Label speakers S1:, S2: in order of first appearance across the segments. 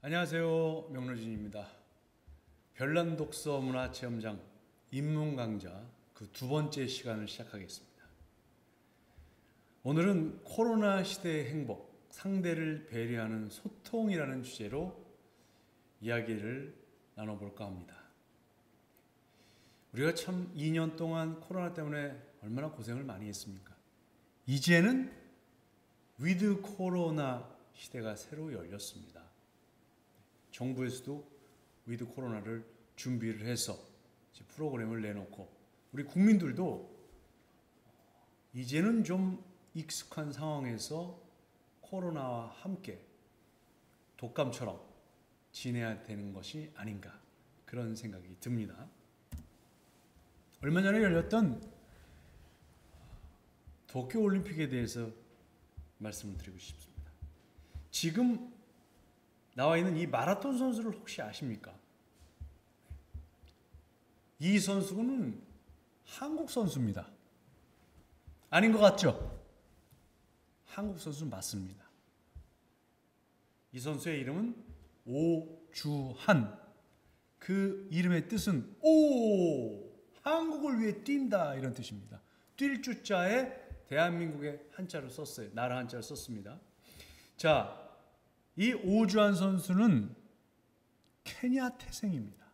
S1: 안녕하세요. 명로진입니다. 별난 독서 문화체험장 입문 강좌 그 두 번째 시간을 시작하겠습니다. 오늘은 코로나 시대의 행복, 상대를 배려하는 소통이라는 주제로 이야기를 나눠볼까 합니다. 우리가 참 2년 동안 코로나 때문에 얼마나 고생을 많이 했습니까? 이제는 위드 코로나 시대가 새로 열렸습니다. 정부에서도 위드 코로나를 준비를 해서 프로그램을 내놓고 우리 국민들도 이제는 좀 익숙한 상황에서 코로나와 함께 독감처럼 지내야 되는 것이 아닌가 그런 생각이 듭니다. 얼마 전에 열렸던 도쿄올림픽에 대해서 말씀을 드리고 싶습니다. 지금 나와 있는 이 마라톤 선수를 혹시 아십니까? 이 선수는 한국 선수입니다. 아닌 것 같죠? 한국 선수 맞습니다. 이 선수의 이름은 오주한. 그 이름의 뜻은 한국을 위해 뛴다 이런 뜻입니다. 뛸 주자에 대한민국의 한자를 썼어요. 나라 한자를 썼습니다. 자, 이 오주한 선수는 케냐 태생입니다.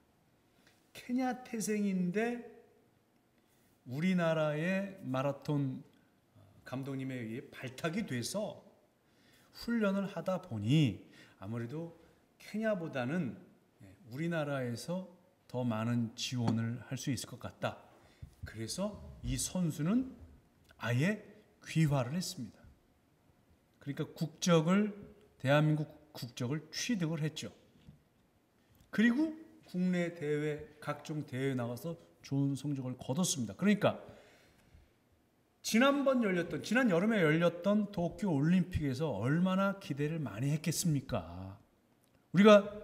S1: 케냐 태생인데 우리나라의 마라톤 감독님에 의해 발탁이 돼서 훈련을 하다 보니 아무래도 케냐보다는 우리나라에서 더 많은 지원을 할 수 있을 것 같다. 그래서 이 선수는 아예 귀화를 했습니다. 그러니까 대한민국 국적을 취득을 했죠. 그리고 국내 대회, 각종 대회에 나가서 좋은 성적을 거뒀습니다. 그러니까 지난 여름에 열렸던 도쿄 올림픽에서 얼마나 기대를 많이 했겠습니까? 우리가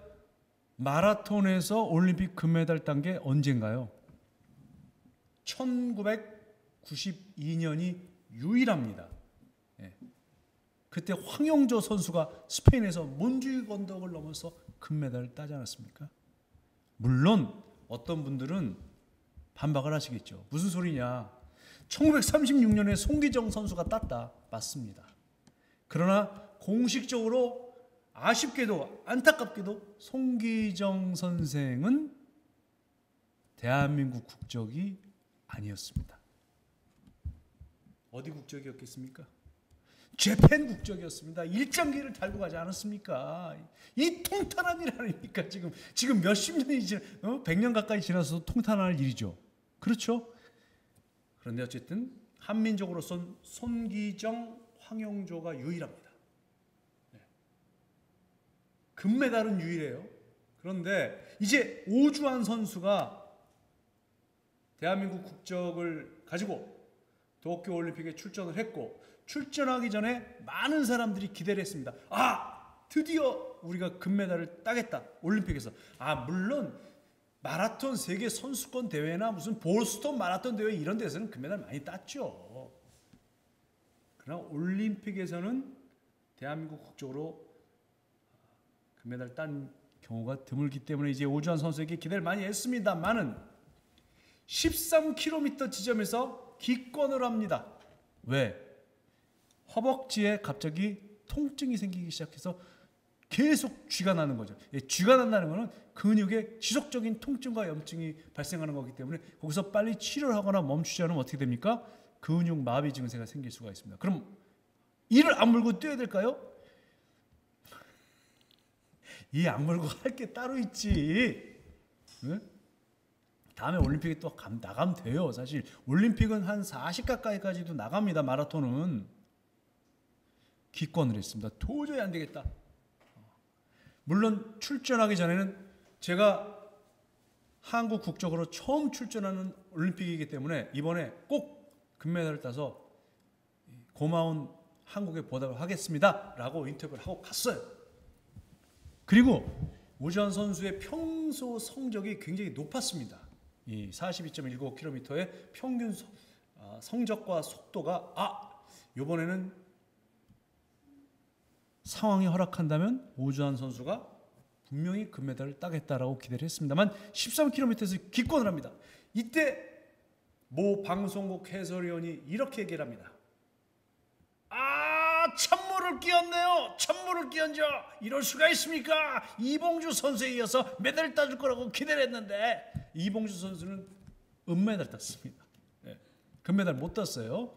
S1: 마라톤에서 올림픽 금메달 딴 게 언젠가요? 1992년이 유일합니다. 그때 황영조 선수가 스페인에서 몬주이 건덕을 넘어서 금메달을 따지 않았습니까? 물론 어떤 분들은 반박을 하시겠죠. 무슨 소리냐? 1936년에 송기정 선수가 땄다. 맞습니다. 그러나 공식적으로 아쉽게도 안타깝게도 송기정 선생은 대한민국 국적이 아니었습니다. 어디 국적이었겠습니까? 재팬 국적이었습니다. 일장기를 달고 가지 않았습니까? 이 통탄한 일 아닙니까? 지금 몇십 년이 100년 가까이 지나서 통탄할 일이죠. 그렇죠? 그런데 어쨌든 한민족으로선 손기정, 황영조가 유일합니다. 금메달은 유일해요. 그런데 이제 오주환 선수가 대한민국 국적을 가지고 도쿄올림픽에 출전을 했고 출전하기 전에 많은 사람들이 기대를 했습니다. 드디어 우리가 금메달을 따겠다. 올림픽에서. 물론 마라톤 세계 선수권 대회나 무슨 보스턴 마라톤 대회 이런 데서는 금메달 많이 땄죠. 그러나 올림픽에서는 대한민국 국적으로 금메달 딴 경우가 드물기 때문에 이제 오주환 선수에게 기대를 많이 했습니다만은 13km 지점에서 기권을 합니다. 왜? 허벅지에 갑자기 통증이 생기기 시작해서 계속 쥐가 나는 거죠. 쥐가 난다는 것은 근육에 지속적인 통증과 염증이 발생하는 거기 때문에 거기서 빨리 치료를 하거나 멈추지 않으면 어떻게 됩니까? 근육 마비 증세가 생길 수가 있습니다. 그럼 이를 악물고 뛰어야 될까요? 이 악물고 할 게 따로 있지. 네? 다음에 올림픽에 또 나가면 돼요. 사실 올림픽은 한 40 가까이까지도 나갑니다. 마라톤은. 기권을 했습니다. 도저히 안 되겠다. 물론 출전하기 전에는 제가 한국 국적으로 처음 출전하는 올림픽이기 때문에 이번에 꼭 금메달을 따서 고마운 한국에 보답을 하겠습니다 라고 인터뷰를 하고 갔어요. 그리고 오주환 선수의 평소 성적이 굉장히 높았습니다. 이 42.19km의 평균 성적과 속도가 이번에는 상황이 허락한다면 오주환 선수가 분명히 금메달을 따겠다라고 기대를 했습니다만 13km에서 기권을 합니다. 이때 모 방송국 해설위원이 이렇게 얘기를 합니다. 찬물을 끼얹네요. 찬물을 끼얹어. 이럴 수가 있습니까? 이봉주 선수에 이어서 메달을 따줄 거라고 기대를 했는데 이봉주 선수는 은메달 땄습니다. 네. 금메달 못 땄어요.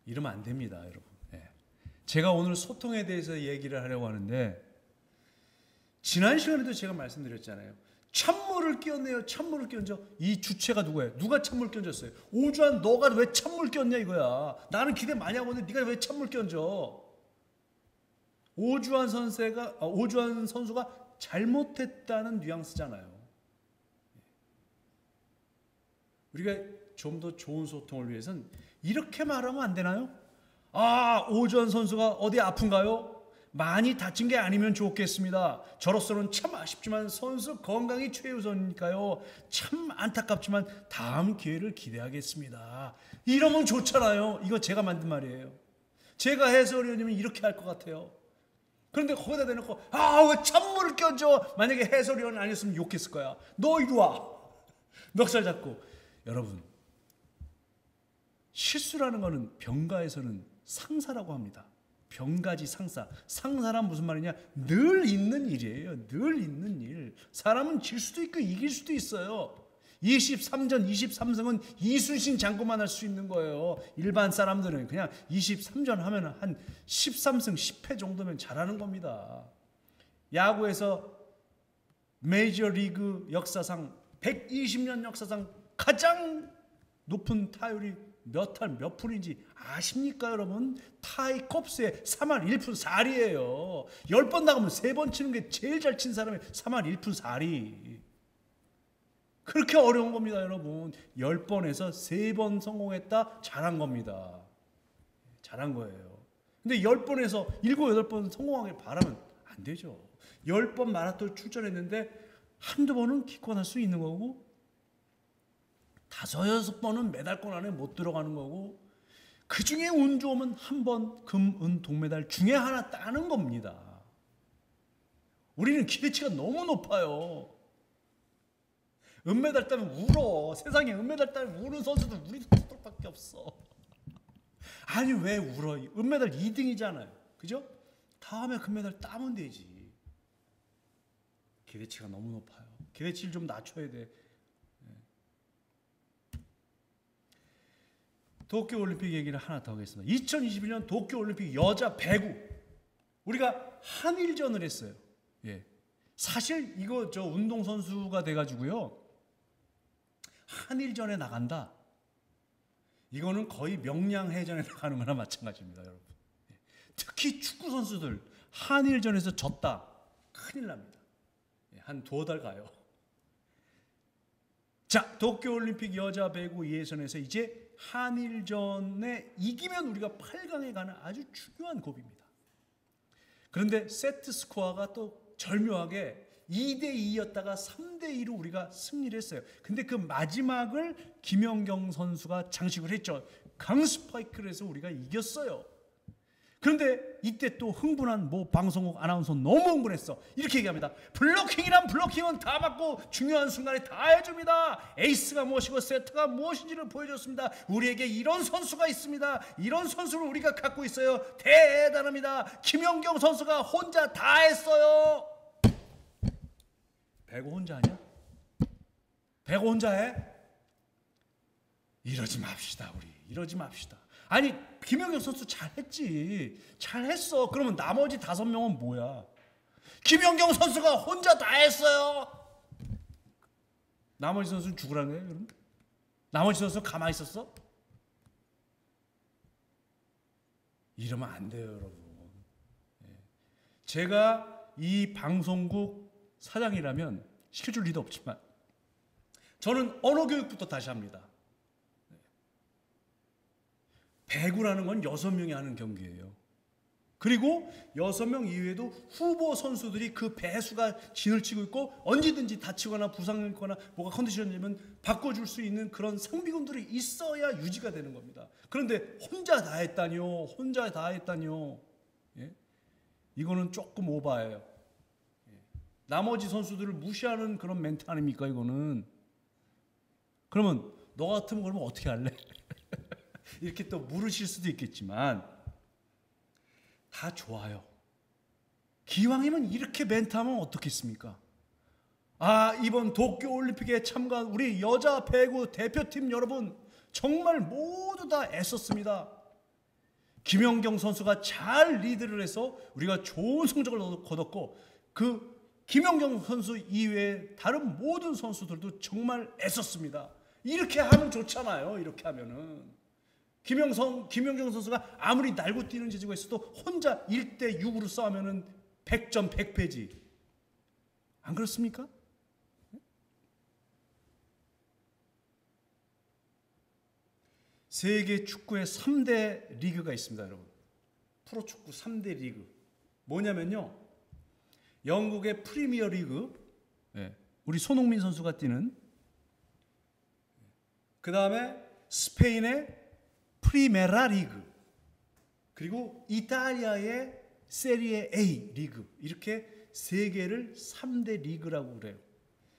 S1: 이러면 안 됩니다, 여러분. 네. 제가 오늘 소통에 대해서 얘기를 하려고 하는데 지난 시간에도 제가 말씀드렸잖아요. 찬물을 끼얹네요. 찬물을 끼얹어. 이 주체가 누구예요? 누가 찬물 끼얹었어요? 오주환 너가 왜 찬물 끼얹냐 이거야. 나는 기대 많이 하고 있는데 네가 왜 찬물 끼얹어? 오주환 선수가 잘못했다는 뉘앙스잖아요. 우리가 좀 더 좋은 소통을 위해서는 이렇게 말하면 안 되나요? 오주환 선수가 어디 아픈가요? 많이 다친 게 아니면 좋겠습니다. 저로서는 참 아쉽지만 선수 건강이 최우선이니까요. 참 안타깝지만 다음 기회를 기대하겠습니다. 이러면 좋잖아요. 이거 제가 만든 말이에요. 제가 해설위원이면 이렇게 할 것 같아요. 그런데 거기다 대놓고 왜 찬물을 껴줘. 만약에 해설위원 아니었으면 욕했을 거야. 너 이리 와. 멱살 잡고. 여러분, 실수라는 거는 병가에서는 상사라고 합니다. 병가지 상사. 상사란 무슨 말이냐? 늘 있는 일이에요. 늘 있는 일. 사람은 질 수도 있고 이길 수도 있어요. 23전 23승은 이순신 장군만 할 수 있는 거예요. 일반 사람들은 그냥 23전 하면 한 13승 10패 정도면 잘하는 겁니다. 야구에서 메이저리그 역사상 120년 역사상 가장 높은 타율이 몇 할 몇 푼인지 아십니까 여러분? 타이 컵스의 3할 1푼 4리예요. 10번 나가면 3번 치는 게 제일 잘 친 사람이 3할 1푼 4리. 그렇게 어려운 겁니다 여러분. 10번에서 3번 성공했다. 잘한 겁니다. 잘한 거예요. 근데 10번에서 7, 8번 성공하길 바라면 안 되죠. 10번 마라톤 출전했는데 한두 번은 기권할 수 있는 거고 5, 6번은 메달권 안에 못 들어가는 거고 그 중에 운 좋으면 한 번 금, 은, 동메달 중에 하나 따는 겁니다. 우리는 기대치가 너무 높아요. 은메달 따면 울어. 세상에 은메달 따면 우는 선수들 우리밖에 없어. 아니 왜 울어? 은메달 2등이잖아요. 그죠? 다음에 금메달 따면 되지. 기대치가 너무 높아요. 기대치를 좀 낮춰야 돼. 도쿄올림픽 얘기를 하나 더 하겠습니다. 2021년 도쿄올림픽 여자 배구 우리가 한일전을 했어요. 예. 사실 이거 저 운동선수가 돼가지고요 한일전에 나간다. 이거는 거의 명량해전에 나가는 거나 마찬가지입니다, 여러분. 예. 특히 축구 선수들 한일전에서 졌다. 큰일 납니다. 예. 한 2달 가요. 자, 도쿄올림픽 여자 배구 예선에서 이제 한일전에 이기면 우리가 8강에 가는 아주 중요한 고비입니다. 그런데 세트 스코어가 또 절묘하게 2대2였다가 3대2로 우리가 승리를 했어요. 근데 그 마지막을 김연경 선수가 장식을 했죠. 강스파이크를 해서 우리가 이겼어요. 그런데 이때 또 흥분한 뭐 방송국 아나운서 너무 흥분했어. 이렇게 얘기합니다. 블로킹이란 블로킹은 다 맞고 중요한 순간에 다 해줍니다. 에이스가 무엇이고 세트가 무엇인지를 보여줬습니다. 우리에게 이런 선수가 있습니다. 이런 선수를 우리가 갖고 있어요. 대단합니다. 김연경 선수가 혼자 다 했어요. 배구 혼자 하냐? 배구 혼자 해? 이러지 맙시다. 우리 이러지 맙시다. 아니 김연경 선수 잘했지. 잘했어. 그러면 나머지 5명은 뭐야? 김연경 선수가 혼자 다 했어요. 나머지 선수는 죽으라는 거예요 그럼? 나머지 선수 가만히 있었어? 이러면 안 돼요 여러분. 제가 이 방송국 사장이라면 시켜줄 리도 없지만 저는 언어 교육부터 다시 합니다. 배구라는 건 6명이 하는 경기예요. 그리고 6명 이외에도 후보 선수들이 그 배수가 진을 치고 있고 언제든지 다치거나 부상했거나 뭐가 컨디션이 되면 바꿔줄 수 있는 그런 상비군들이 있어야 유지가 되는 겁니다. 그런데 혼자 다 했다뇨. 혼자 다 했다뇨. 예? 이거는 조금 오바예요. 나머지 선수들을 무시하는 그런 멘트 아닙니까 이거는. 그러면 너 같으면 그러면 어떻게 할래? 이렇게 또 물으실 수도 있겠지만 다 좋아요. 기왕이면 이렇게 멘트하면 어떻겠습니까? 이번 도쿄올림픽에 참가한 우리 여자 배구 대표팀 여러분 정말 모두 다 애썼습니다. 김연경 선수가 잘 리드를 해서 우리가 좋은 성적을 거뒀고 그 김연경 선수 이외에 다른 모든 선수들도 정말 애썼습니다. 이렇게 하면 좋잖아요. 이렇게 하면은 김연경 선수가 아무리 날고 뛰는 재주가 있어도 혼자 1대 6으로 싸우면은 100점 100패지. 안 그렇습니까? 세계 축구의 3대 리그가 있습니다, 여러분. 프로축구 3대 리그. 뭐냐면요. 영국의 프리미어 리그, 우리 손흥민 선수가 뛰는, 그 다음에 스페인의 프리메라 리그, 그리고 이탈리아의 세리에 A 리그, 이렇게 세 개를 3대 리그라고 그래요.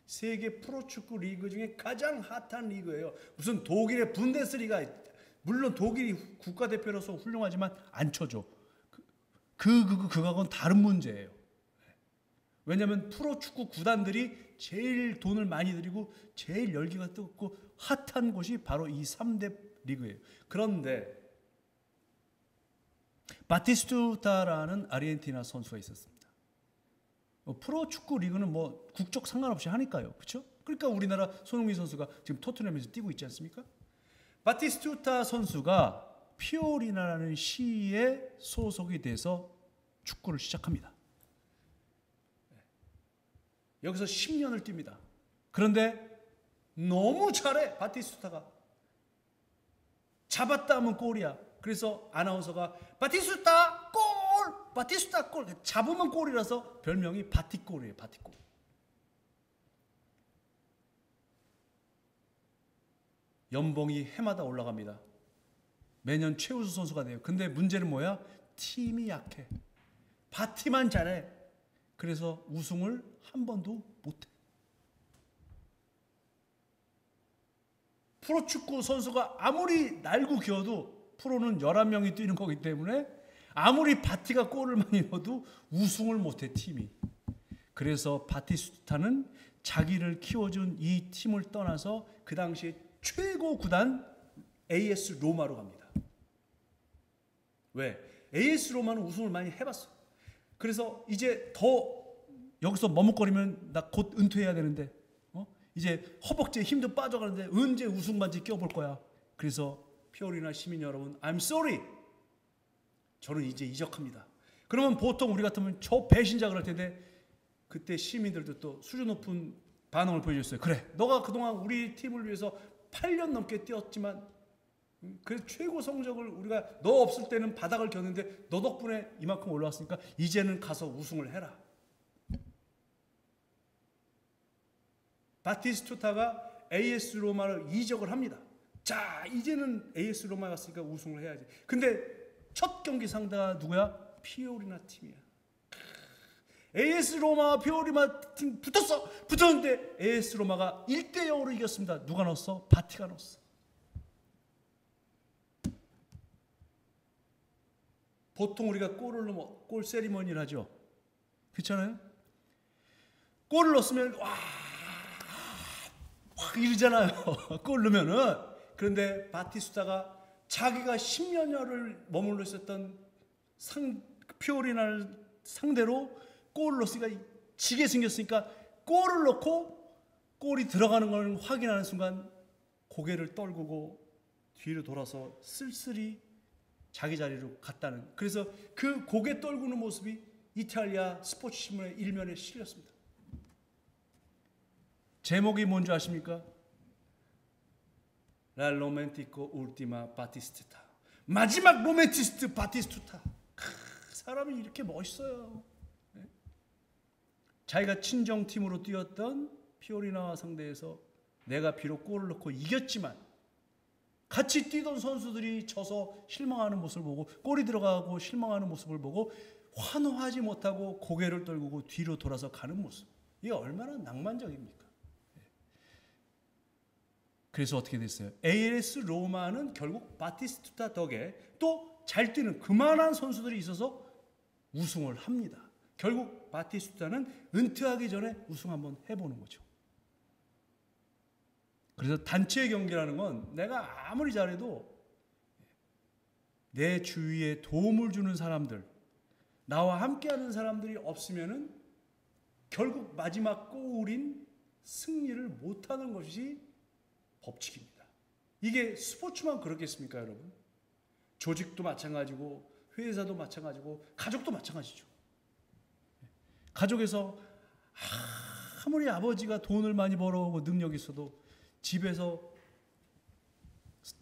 S1: 세계 프로축구 리그 중에 가장 핫한 리그예요. 무슨 독일의 분데스리가, 물론 독일이 국가대표로서 훌륭하지만 안 쳐줘. 그거하고는 다른 문제예요. 왜냐하면 프로축구 구단들이 제일 돈을 많이 들이고 제일 열기가 뜨겁고 핫한 곳이 바로 이 3대 리그예요. 그런데 바티스투타라는 아르헨티나 선수가 있었습니다. 프로축구 리그는 뭐 국적 상관없이 하니까요. 그렇죠? 그러니까 우리나라 손흥민 선수가 지금 토트넘에서 뛰고 있지 않습니까? 바티스투타 선수가 피오리나라는 시에 소속이 돼서 축구를 시작합니다. 여기서 10년을 뜁니다. 그런데 너무 잘해, 바티스투타가. 잡았다 하면 골이야. 그래서 아나운서가 바티스투타 골! 바티스투타 골! 잡으면 골이라서 별명이 바티골이에요. 바티골. 연봉이 해마다 올라갑니다. 매년 최우수 선수가 돼요. 근데 문제는 뭐야? 팀이 약해. 바티만 잘해. 그래서 우승을 한 번도 못해. 프로축구 선수가 아무리 날고 기어도 프로는 11명이 뛰는 거기 때문에 아무리 바티가 골을 많이 넣어도 우승을 못해, 팀이. 그래서 바티스투타는 자기를 키워준 이 팀을 떠나서 그 당시에 최고 구단 AS 로마로 갑니다. 왜? AS 로마는 우승을 많이 해봤어. 그래서 이제 더 여기서 머뭇거리면 나 곧 은퇴해야 되는데, 이제 허벅지에 힘도 빠져가는데 언제 우승 반지 껴볼 거야. 그래서 피오리나 시민 여러분, I'm sorry. 저는 이제 이적합니다. 그러면 보통 우리 같으면 저 배신자 그럴 텐데 그때 시민들도 또 수준 높은 반응을 보여줬어요. 그래, 너가 그동안 우리 팀을 위해서 8년 넘게 뛰었지만 그 최고 성적을 우리가 너 없을 때는 바닥을 겼는데 너 덕분에 이만큼 올라왔으니까 이제는 가서 우승을 해라. 바티스투타가 AS 로마를 이적을 합니다. 자, 이제는 AS 로마에 갔으니까 우승을 해야지. 근데 첫 경기 상대가 누구야? 피오리나 팀이야. AS 로마와 피오리나 팀 붙었는데 AS 로마가 1대 0으로 이겼습니다. 누가 넣었어? 바티가 넣었어. 보통 우리가 골을 넣으면 골 세리머니를 하죠. 그렇잖아요? 골을 넣었으면 확 이러잖아요. 골 넣으면은. 그런데 바티스타가 자기가 10년여를 머물러 있었던 피오리나를 상대로 골을 넣었으니까 지게 생겼으니까 골을 넣고 골이 들어가는 걸 확인하는 순간 고개를 떨구고 뒤로 돌아서 쓸쓸히 자기 자리로 갔다는, 그래서 그 고개 떨구는 모습이 이탈리아 스포츠 신문의 일면에 실렸습니다. 제목이 뭔지 아십니까? 라 로맨티코 울티마 바티스투타. 마지막 로맨티스트 바티스투타. 사람이 이렇게 멋있어요. 네? 자기가 친정팀으로 뛰었던 피오리나와 상대해서 내가 비록 골을 넣고 이겼지만 같이 뛰던 선수들이 져서 실망하는 모습을 보고 골이 들어가고 실망하는 모습을 보고 환호하지 못하고 고개를 떨구고 뒤로 돌아서 가는 모습. 이게 얼마나 낭만적입니까? 그래서 어떻게 됐어요? AS 로마는 결국 바티스투타 덕에 또 잘 뛰는 그만한 선수들이 있어서 우승을 합니다. 결국 바티스투타는 은퇴하기 전에 우승 한번 해보는 거죠. 그래서 단체 경기라는 건 내가 아무리 잘해도 내 주위에 도움을 주는 사람들, 나와 함께하는 사람들이 없으면은 결국 마지막 골인 승리를 못하는 것이 법칙입니다. 이게 스포츠만 그렇겠습니까, 여러분? 조직도 마찬가지고 회사도 마찬가지고 가족도 마찬가지죠. 가족에서 아무리 아버지가 돈을 많이 벌어오고 능력이 있어도 집에서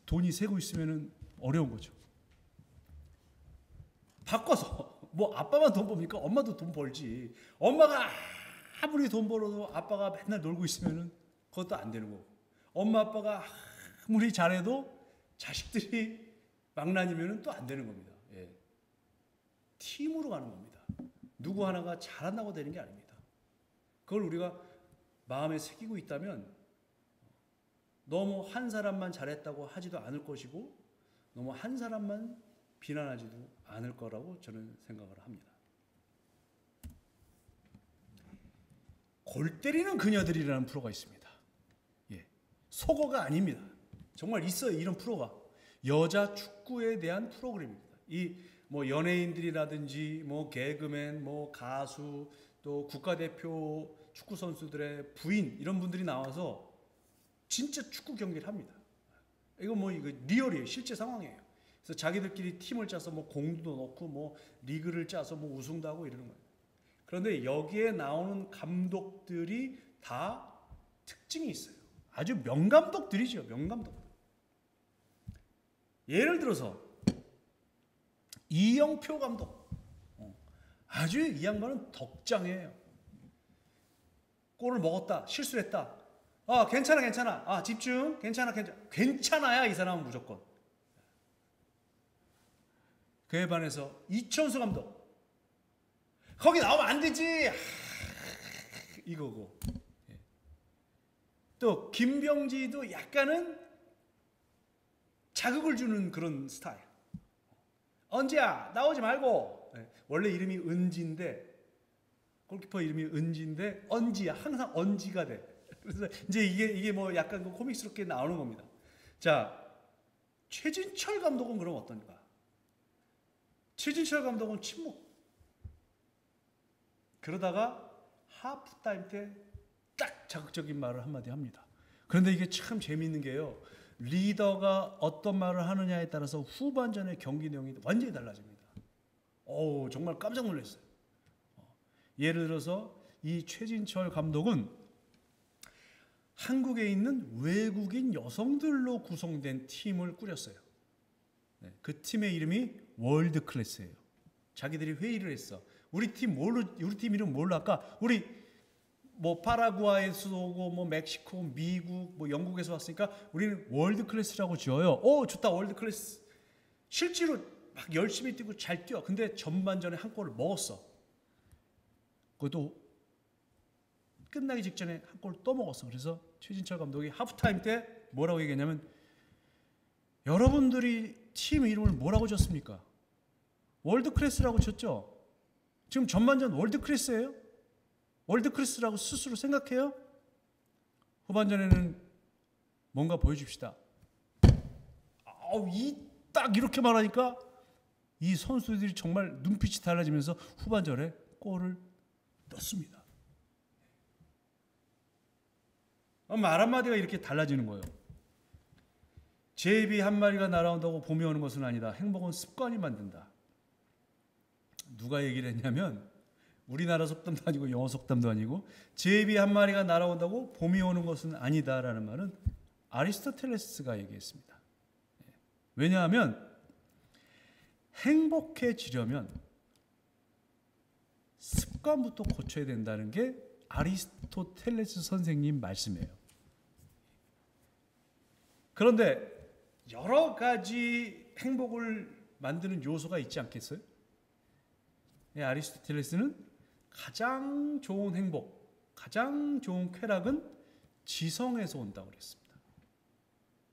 S1: 돈이 새고 있으면 어려운 거죠. 바꿔서 뭐 아빠만 돈 법니까? 엄마도 돈 벌지. 엄마가 아무리 돈 벌어도 아빠가 맨날 놀고 있으면 그것도 안 되는 거고, 엄마 아빠가 아무리 잘해도 자식들이 망나니면 또 안 되는 겁니다. 예. 팀으로 가는 겁니다. 누구 하나가 잘한다고 되는 게 아닙니다. 그걸 우리가 마음에 새기고 있다면 너무 한 사람만 잘했다고 하지도 않을 것이고 너무 한 사람만 비난하지도 않을 거라고 저는 생각을 합니다. 골 때리는 그녀들이라는 프로가 있습니다. 예. 속어가 아닙니다. 정말 있어요, 이런 프로가. 여자 축구에 대한 프로그램입니다. 이 뭐 연예인들이라든지 뭐 개그맨, 뭐 가수, 또 국가대표 축구 선수들의 부인 이런 분들이 나와서 진짜 축구 경기를 합니다. 이거 리얼이에요, 실제 상황이에요. 그래서 자기들끼리 팀을 짜서 뭐 공도 넣고 뭐 리그를 짜서 뭐 우승도 하고 이러는 거예요. 그런데 여기에 나오는 감독들이 다 특징이 있어요. 아주 명감독들이죠, 명감독. 예를 들어서 이영표 감독, 아주 이 양반은 덕장이에요. 골을 먹었다, 실수를 했다, 괜찮아, 집중, 괜찮아야 이 사람은 무조건. 그에 반해서 이천수 감독, 거기 나오면 안 되지, 이거고. 또 김병지도 약간은 자극을 주는 그런 스타일. 언지야, 나오지 말고. 원래 이름이 은지인데, 골키퍼 이름이 은지인데 언지야, 항상 언지가 돼. 그래서 이제 이게 뭐 약간 코믹스럽게 나오는 겁니다. 자, 최진철 감독은 그럼 어떤가? 최진철 감독은 침묵. 그러다가 하프타임 때 딱 자극적인 말을 한마디 합니다. 그런데 이게 참 재미있는 게요, 리더가 어떤 말을 하느냐에 따라서 후반전의 경기 내용이 완전히 달라집니다. 정말 깜짝 놀랐어요. 예를 들어서 이 최진철 감독은 한국에 있는 외국인 여성들로 구성된 팀을 꾸렸어요. 그 팀의 이름이 월드 클래스예요. 자기들이 회의를 했어. 우리 팀 이름 뭘로 할까? 우리 뭐 파라과이에서 오고 뭐 멕시코, 미국, 뭐 영국에서 왔으니까 우리는 월드 클래스라고 지어요. 좋다, 월드 클래스. 실제로 막 열심히 뛰고 잘 뛰어. 근데 전반전에 한 골을 먹었어. 그것도 끝나기 직전에 한 골 또 먹었어. 그래서 최진철 감독이 하프타임 때 뭐라고 얘기했냐면, 여러분들이 팀 이름을 뭐라고 졌습니까? 월드 클래스라고 졌죠? 지금 전반전 월드 클래스예요? 월드 클래스라고 스스로 생각해요? 후반전에는 뭔가 보여줍시다. 딱 이렇게 말하니까 이 선수들이 정말 눈빛이 달라지면서 후반전에 골을 넣습니다. 말 한마디가 이렇게 달라지는 거예요. 제비 한 마리가 날아온다고 봄이 오는 것은 아니다. 행복은 습관이 만든다. 누가 얘기를 했냐면, 우리나라 속담도 아니고 영어 속담도 아니고, 제비 한 마리가 날아온다고 봄이 오는 것은 아니다라는 말은 아리스토텔레스가 얘기했습니다. 왜냐하면 행복해지려면 습관부터 고쳐야 된다는 게 아리스토텔레스 선생님 말씀이에요. 그런데 여러 가지 행복을 만드는 요소가 있지 않겠어요? 예, 아리스토텔레스는 가장 좋은 행복, 가장 좋은 쾌락은 지성에서 온다고 그랬습니다.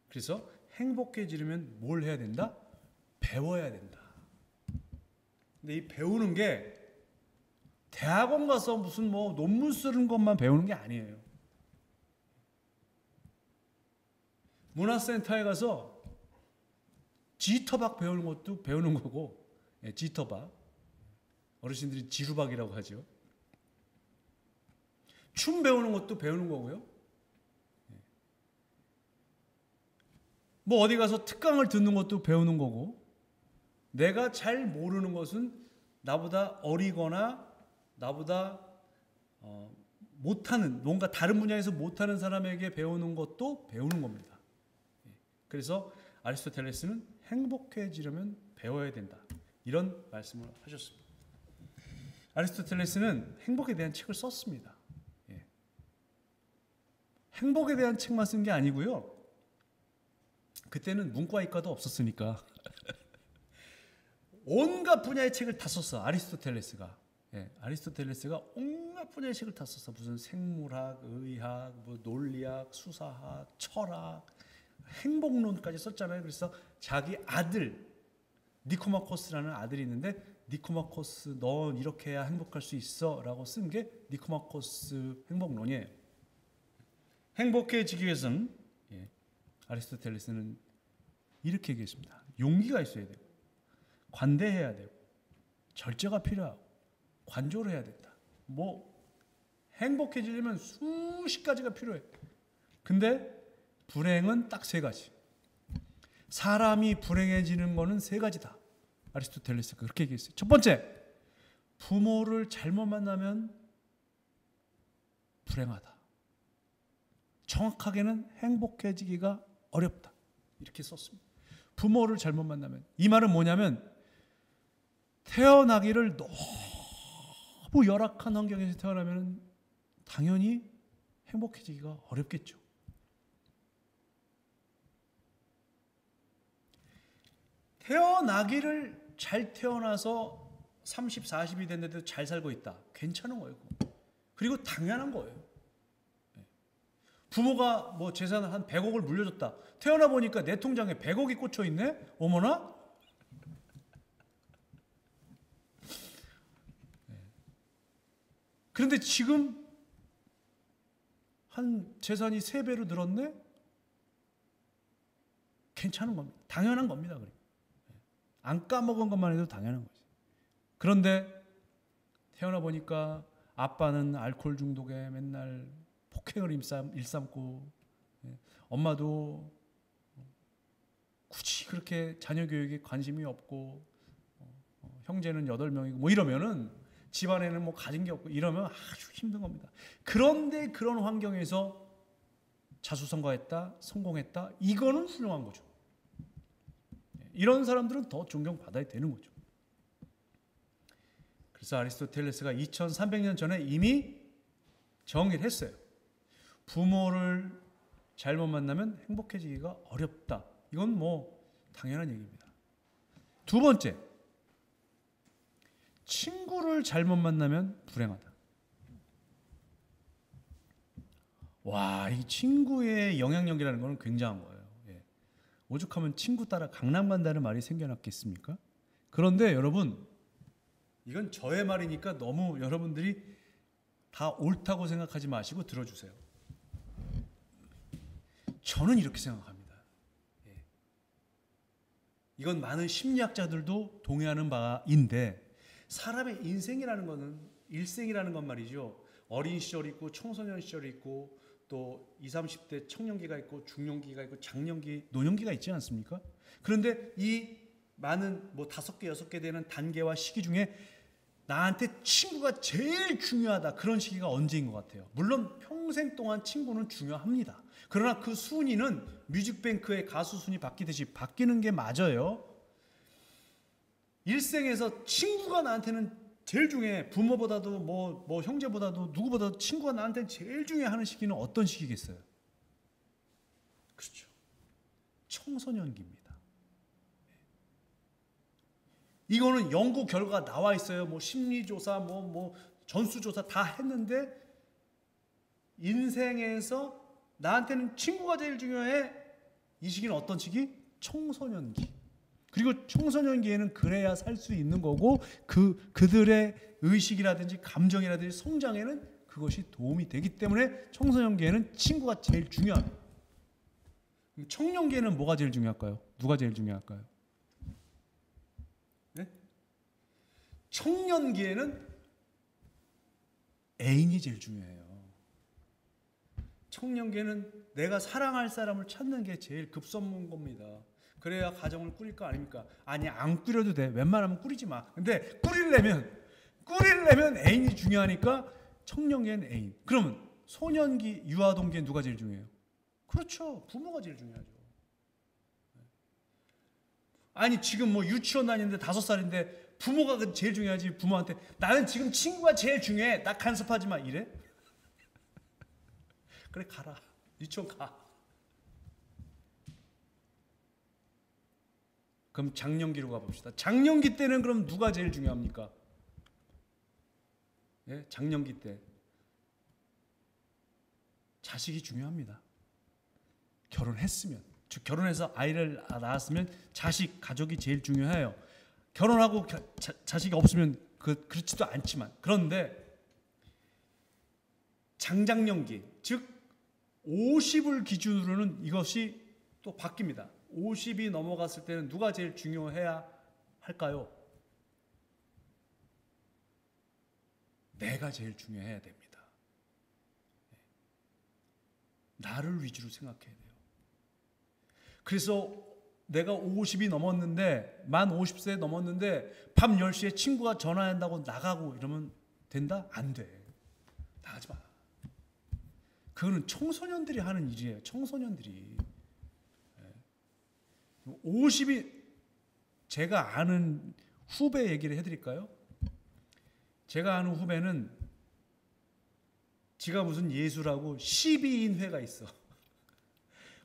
S1: 그래서 행복해지려면 뭘 해야 된다? 배워야 된다. 근데 이 배우는 게 대학원 가서 무슨 뭐 논문 쓰는 것만 배우는 게 아니에요. 문화센터에 가서 지터박 배우는 것도 배우는 거고, 예, 지터박. 어르신들이 지루박이라고 하죠. 춤 배우는 것도 배우는 거고요. 뭐 어디 가서 특강을 듣는 것도 배우는 거고, 내가 잘 모르는 것은 나보다 어리거나 나보다 못하는, 뭔가 다른 분야에서 못하는 사람에게 배우는 것도 배우는 겁니다. 그래서 아리스토텔레스는 행복해지려면 배워야 된다, 이런 말씀을 하셨습니다. 아리스토텔레스는 행복에 대한 책을 썼습니다. 예. 행복에 대한 책만 쓴 게 아니고요. 그때는 문과 이과도 없었으니까 온갖 분야의 책을 다 썼어. 아리스토텔레스가. 예. 아리스토텔레스가 온갖 분야의 책을 다 썼어. 무슨 생물학, 의학, 뭐 논리학, 수사학, 철학, 행복론까지 썼잖아요. 그래서 자기 아들 니코마코스라는 아들이 있는데, 니코마코스 넌 이렇게 해야 행복할 수 있어 라고 쓴 게 니코마코스 행복론이에요. 행복해지기 위해서는, 예, 아리스토텔레스는 이렇게 얘기했습니다. 용기가 있어야 되고, 관대해야 되고, 절제가 필요하고, 관조를 해야 된다. 뭐 행복해지려면 수십 가지가 필요해. 근데 불행은 딱 세 가지. 사람이 불행해지는 거는 세 가지다. 아리스토텔레스가 그렇게 얘기했어요. 첫 번째, 부모를 잘못 만나면 불행하다. 정확하게는 행복해지기가 어렵다. 이렇게 썼습니다. 부모를 잘못 만나면. 이 말은 뭐냐면, 태어나기를 너무 열악한 환경에서 태어나면 당연히 행복해지기가 어렵겠죠. 태어나기를 잘 태어나서 30, 40이 됐는데도 잘 살고 있다. 괜찮은 거예요. 그리고 당연한 거예요. 부모가 뭐 재산을 한 100억을 물려줬다. 태어나 보니까 내 통장에 100억이 꽂혀 있네? 어머나? 그런데 지금 한 재산이 3배로 늘었네? 괜찮은 겁니다. 당연한 겁니다. 안 까먹은 것만 해도 당연한 거지. 그런데 태어나 보니까 아빠는 알코올 중독에 맨날 폭행을 일삼고, 엄마도 굳이 그렇게 자녀 교육에 관심이 없고, 형제는 8명이고 뭐 이러면은, 집안에는 뭐 가진 게 없고 이러면 아주 힘든 겁니다. 그런데 그런 환경에서 자수성가했다, 성공했다, 이거는 훌륭한 거죠. 이런 사람들은 더 존경받아야 되는 거죠. 그래서 아리스토텔레스가 2300년 전에 이미 정의를 했어요. 부모를 잘못 만나면 행복해지기가 어렵다. 이건 뭐 당연한 얘기입니다. 두 번째, 친구를 잘못 만나면 불행하다. 와, 이 친구의 영향력이라는 것은 굉장한 거예요. 예. 오죽하면 친구 따라 강남 간다는 말이 생겨났겠습니까? 그런데 여러분, 이건 저의 말이니까 너무 여러분들이 다 옳다고 생각하지 마시고 들어주세요. 저는 이렇게 생각합니다. 예. 이건 많은 심리학자들도 동의하는 바인데, 사람의 인생이라는 것은, 일생이라는 건 말이죠, 어린 시절이 있고 청소년 시절이 있고 또 20, 30대 청년기가 있고 중년기가 있고 장년기, 노년기가 있지 않습니까? 그런데 이 많은 뭐 5개, 6개 되는 단계와 시기 중에 나한테 친구가 제일 중요하다, 그런 시기가 언제인 것 같아요? 물론 평생 동안 친구는 중요합니다. 그러나 그 순위는 뮤직뱅크의 가수 순위 바뀌듯이 바뀌는 게 맞아요. 일생에서 친구가 나한테는 제일 중요해. 부모보다도 뭐 형제보다도 누구보다도 친구가 나한테 제일 중요하는 시기는 어떤 시기겠어요? 그렇죠. 청소년기입니다. 이거는 연구 결과가 나와 있어요. 뭐 심리조사, 뭐 전수조사 다 했는데 인생에서 나한테는 친구가 제일 중요해. 이 시기는 어떤 시기? 청소년기. 그리고 청소년기에는 그래야 살 수 있는 거고 그들의 의식이라든지 감정이라든지 성장에는 그것이 도움이 되기 때문에 청소년기에는 친구가 제일 중요합니다. 청년기에는 뭐가 제일 중요할까요? 누가 제일 중요할까요? 네? 청년기에는 애인이 제일 중요해요. 청년기에는 내가 사랑할 사람을 찾는 게 제일 급선무인 겁니다. 그래야 가정을 꾸릴 거 아닙니까? 아니 안 꾸려도 돼. 웬만하면 꾸리지 마. 근데 꾸리려면 애인이 중요하니까 청년기에는 애인. 그러면 소년기, 유아동기엔 누가 제일 중요해요? 그렇죠. 부모가 제일 중요하죠. 아니 지금 뭐 유치원 다니는데 5살인데 부모가 제일 중요하지. 부모한테 나는 지금 친구가 제일 중요해. 나 간섭하지 마. 이래? 그래 가라. 유치원 가. 그럼 장년기로 가봅시다. 장년기 때는 그럼 누가 제일 중요합니까? 예? 장년기 때 자식이 중요합니다. 결혼했으면, 즉 결혼해서 아이를 낳았으면 자식, 가족이 제일 중요해요. 결혼하고 자식이 없으면 그렇지도 않지만, 그런데 장장년기, 즉 50을 기준으로는 이것이 또 바뀝니다. 50이 넘어갔을 때는 누가 제일 중요해야 할까요? 내가 제일 중요해야 됩니다. 나를 위주로 생각해야 돼요. 그래서 내가 50이 넘었는데, 만 50세 넘었는데 밤 10시에 친구가 전화한다고 나가고 이러면 된다? 안 돼. 나가지 마. 그거는 청소년들이 하는 일이에요. 청소년들이. 50이, 제가 아는 후배 얘기를 해드릴까요? 제가 아는 후배는 지가 무슨 예수라고 12인 회가 있어.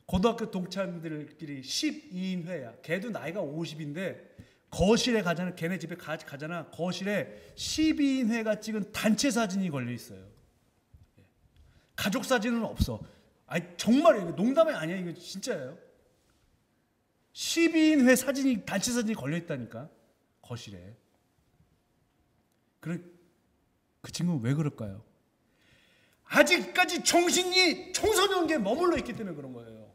S1: 고등학교 동창들끼리 12인 회야. 걔도 나이가 50인데 거실에 가잖아. 걔네 집에 가잖아. 거실에 12인 회가 찍은 단체 사진이 걸려 있어요. 가족 사진은 없어. 아니 정말이에요. 농담이 아니야. 이거 진짜예요. 12인 회 사진이, 단체 사진이 걸려 있다니까. 거실에. 그 친구는 왜 그럴까요? 아직까지 정신이 청소년기에 머물러 있기 때문에 그런 거예요.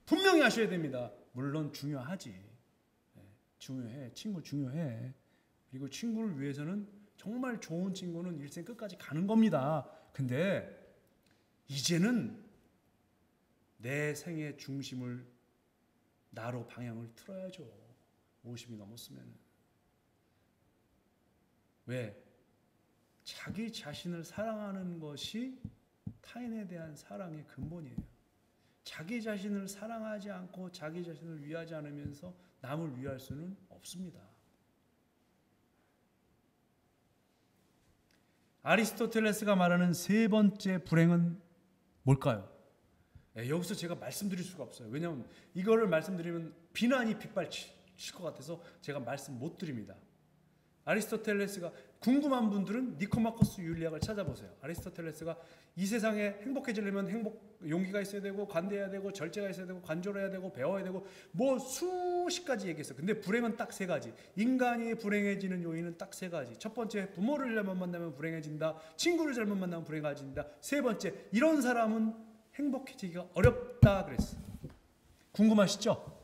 S1: 분명히 아셔야 됩니다. 물론 중요하지. 중요해. 친구 중요해. 그리고 친구를 위해서는 정말 좋은 친구는 일생 끝까지 가는 겁니다. 근데 이제는 내 생의 중심을 나로 방향을 틀어야죠. 50이 넘었으면. 왜? 자기 자신을 사랑하는 것이 타인에 대한 사랑의 근본이에요. 자기 자신을 사랑하지 않고 자기 자신을 위하지 않으면서 남을 위할 수는 없습니다. 아리스토텔레스가 말하는 세 번째 불행은 뭘까요? 여기서 제가 말씀드릴 수가 없어요. 왜냐하면 이거를 말씀드리면 비난이 빗발칠 것 같아서 제가 말씀 못 드립니다. 아리스토텔레스가, 궁금한 분들은 니코마코스 윤리학을 찾아보세요. 아리스토텔레스가 이 세상에 행복해지려면 용기가 있어야 되고, 관대해야 되고, 절제가 있어야 되고, 관조해야 되고, 배워야 되고, 뭐 수십 가지 얘기했어요. 근데 불행은 딱 세 가지. 인간이 불행해지는 요인은 딱 세 가지. 첫 번째, 부모를 잘못 만나면 불행해진다. 친구를 잘못 만나면 불행해진다. 세 번째, 이런 사람은 행복해지기가 어렵다 그랬어요. 궁금하시죠?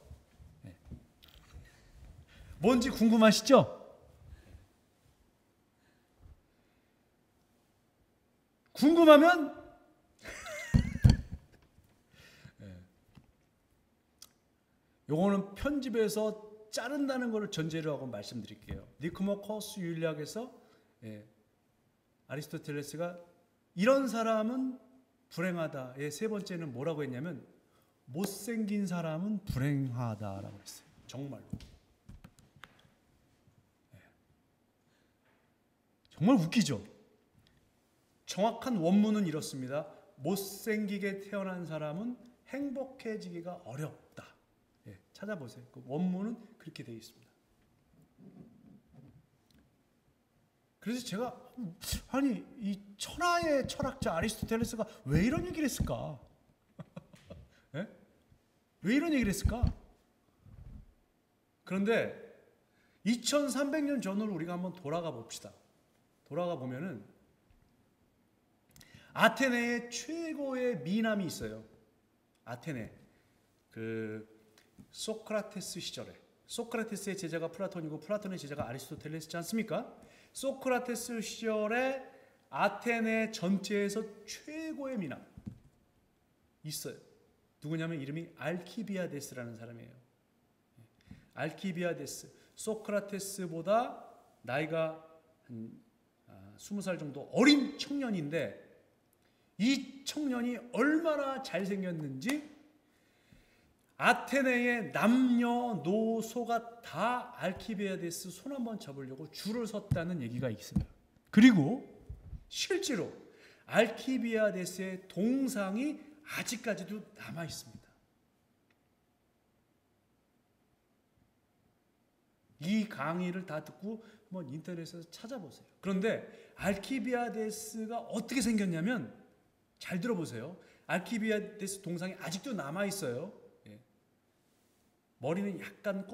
S1: 네. 뭔지 궁금하시죠? 궁금하면 요거는 편집에서 자른다는 것을 전제로 하고 말씀드릴게요. 니코마코스 윤리학에서 아리스토텔레스가 이런 사람은 불행하다의 세 번째는 뭐라고 했냐면 못생긴 사람은 불행하다라고 했어요. 정말로. 정말 웃기죠? 정확한 원문은 이렇습니다. 못생기게 태어난 사람은 행복해지기가 어렵다. 예, 찾아보세요. 그 원문은 그렇게 되어 있습니다. 그래서 제가 아니 이 천하의 철학자 아리스토텔레스가 왜 이런 얘기를 했을까? 예? 왜 이런 얘기를 했을까? 그런데 2300년 전으로 우리가 한번 돌아가 봅시다. 돌아가 보면은 아테네의 최고의 미남이 있어요. 아테네 그 소크라테스 시절에 소크라테스의 제자가 플라톤이고 플라톤의 제자가 아리스토텔레스지 않습니까? 소크라테스 시절에 아테네 전체에서 최고의 미남 있어요. 누구냐면 이름이 알키비아데스라는 사람이에요. 알키비아데스. 소크라테스보다 나이가 한 20살 정도 어린 청년인데 이 청년이 얼마나 잘생겼는지 아테네의 남녀노소가 다 알키비아데스 손 한번 잡으려고 줄을 섰다는 얘기가 있습니다. 그리고 실제로 알키비아데스의 동상이 아직까지도 남아 있습니다. 이 강의를 다 듣고 한번 인터넷에서 찾아보세요. 그런데 알키비아데스가 어떻게 생겼냐면 잘 들어보세요. 알키비아데스 동상이 아직도 남아 있어요. 예. 머리는 약간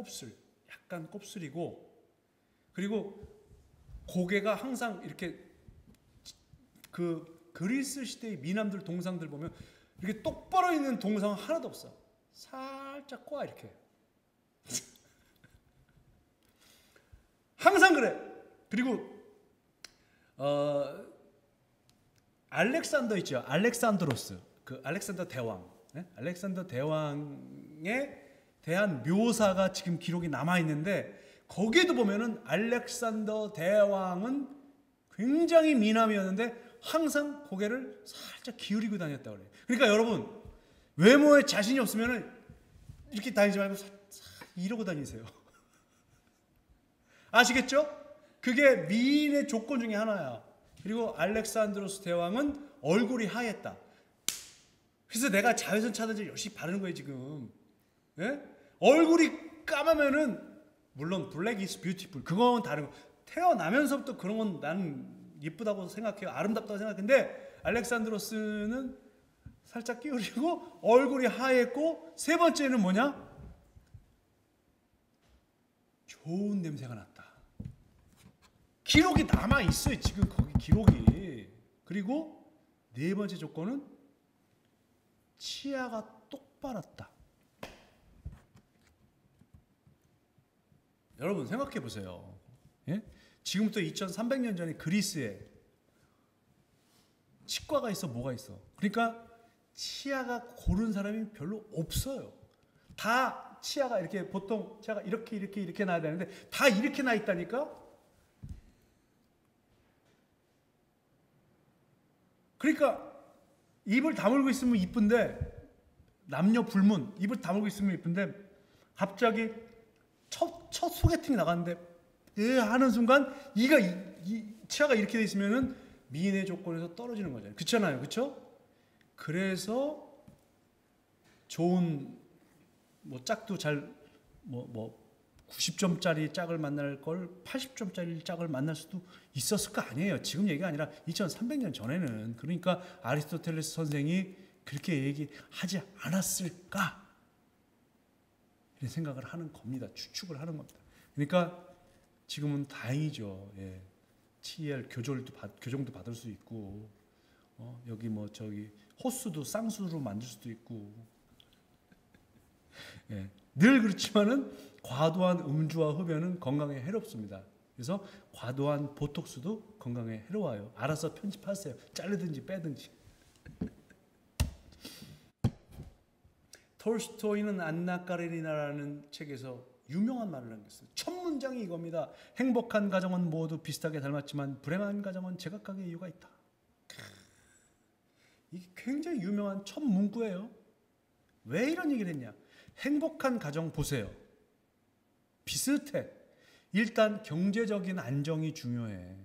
S1: 곱슬이고 그리고 고개가 항상 이렇게 그 그리스 시대의 미남들 동상들 보면 이렇게 똑바로 있는 동상은 하나도 없어. 살짝 꼬아 이렇게. 항상 그래. 그리고 알렉산더 있죠. 알렉산드로스. 그 알렉산더 대왕. 네? 알렉산더 대왕에 대한 묘사가 지금 기록이 남아 있는데 거기에도 보면은 알렉산더 대왕은 굉장히 미남이었는데 항상 고개를 살짝 기울이고 다녔다고 그래요. 그러니까 여러분 외모에 자신이 없으면은 이렇게 다니지 말고 이러고 다니세요. 아시겠죠? 그게 미인의 조건 중에 하나야. 그리고 알렉산드로스 대왕은 얼굴이 하였다. 그래서 내가 자외선 차단제 열심히 바르는 거예요 지금. 예? 얼굴이 까마면은 물론 블랙 이즈 뷰티풀 그건 다른 거. 태어나면서부터 그런 건 나는 예쁘다고 생각해요. 아름답다고 생각했는데 알렉산드로스는 살짝 끼우리고 얼굴이 하얗고 세 번째는 뭐냐? 좋은 냄새가 났다. 기록이 남아 있어요. 지금 거기 기록이. 그리고 네 번째 조건은 치아가 똑바랐다. 여러분 생각해 보세요. 예? 지금부터 2300년 전에 그리스에 치과가 있어 뭐가 있어. 그러니까 치아가 고른 사람이 별로 없어요. 다 치아가 이렇게 보통 치아가 이렇게 나야 되는데 다 이렇게 나 있다니까. 그러니까 입을 다물고 있으면 이쁜데 남녀 불문 입을 다물고 있으면 이쁜데 갑자기 첫 소개팅이 나갔는데 하는 순간 치아가 이렇게 돼 있으면은 미인의 조건에서 떨어지는 거잖아요. 그렇잖아요. 그렇죠? 그래서 좋은 뭐 짝도 잘 90점짜리 짝을 만날 걸 80점짜리 짝을 만날 수도 있었을 거 아니에요. 지금 얘기가 아니라 2300년 전에는. 그러니까 아리스토텔레스 선생이 그렇게 얘기하지 않았을까? 이런 생각을 하는 겁니다. 추측을 하는 겁니다. 그러니까 지금은 다행이죠. 예. TEL 교정도 받을 수 있고 여기 뭐 저기 호수도 쌍수로 만들 수도 있고 예. 늘 그렇지만은 과도한 음주와 흡연은 건강에 해롭습니다. 그래서 과도한 보톡스도 건강에 해로워요. 알아서 편집하세요. 자르든지 빼든지. 톨스토이는 안나 까레니나라는 책에서 유명한 말을 남겼어요. 첫 문장이 이겁니다. 행복한 가정은 모두 비슷하게 닮았지만 불행한 가정은 제각각의 이유가 있다. 이게 굉장히 유명한 첫 문구예요. 왜 이런 얘기를 했냐? 행복한 가정 보세요. 비슷해. 일단 경제적인 안정이 중요해.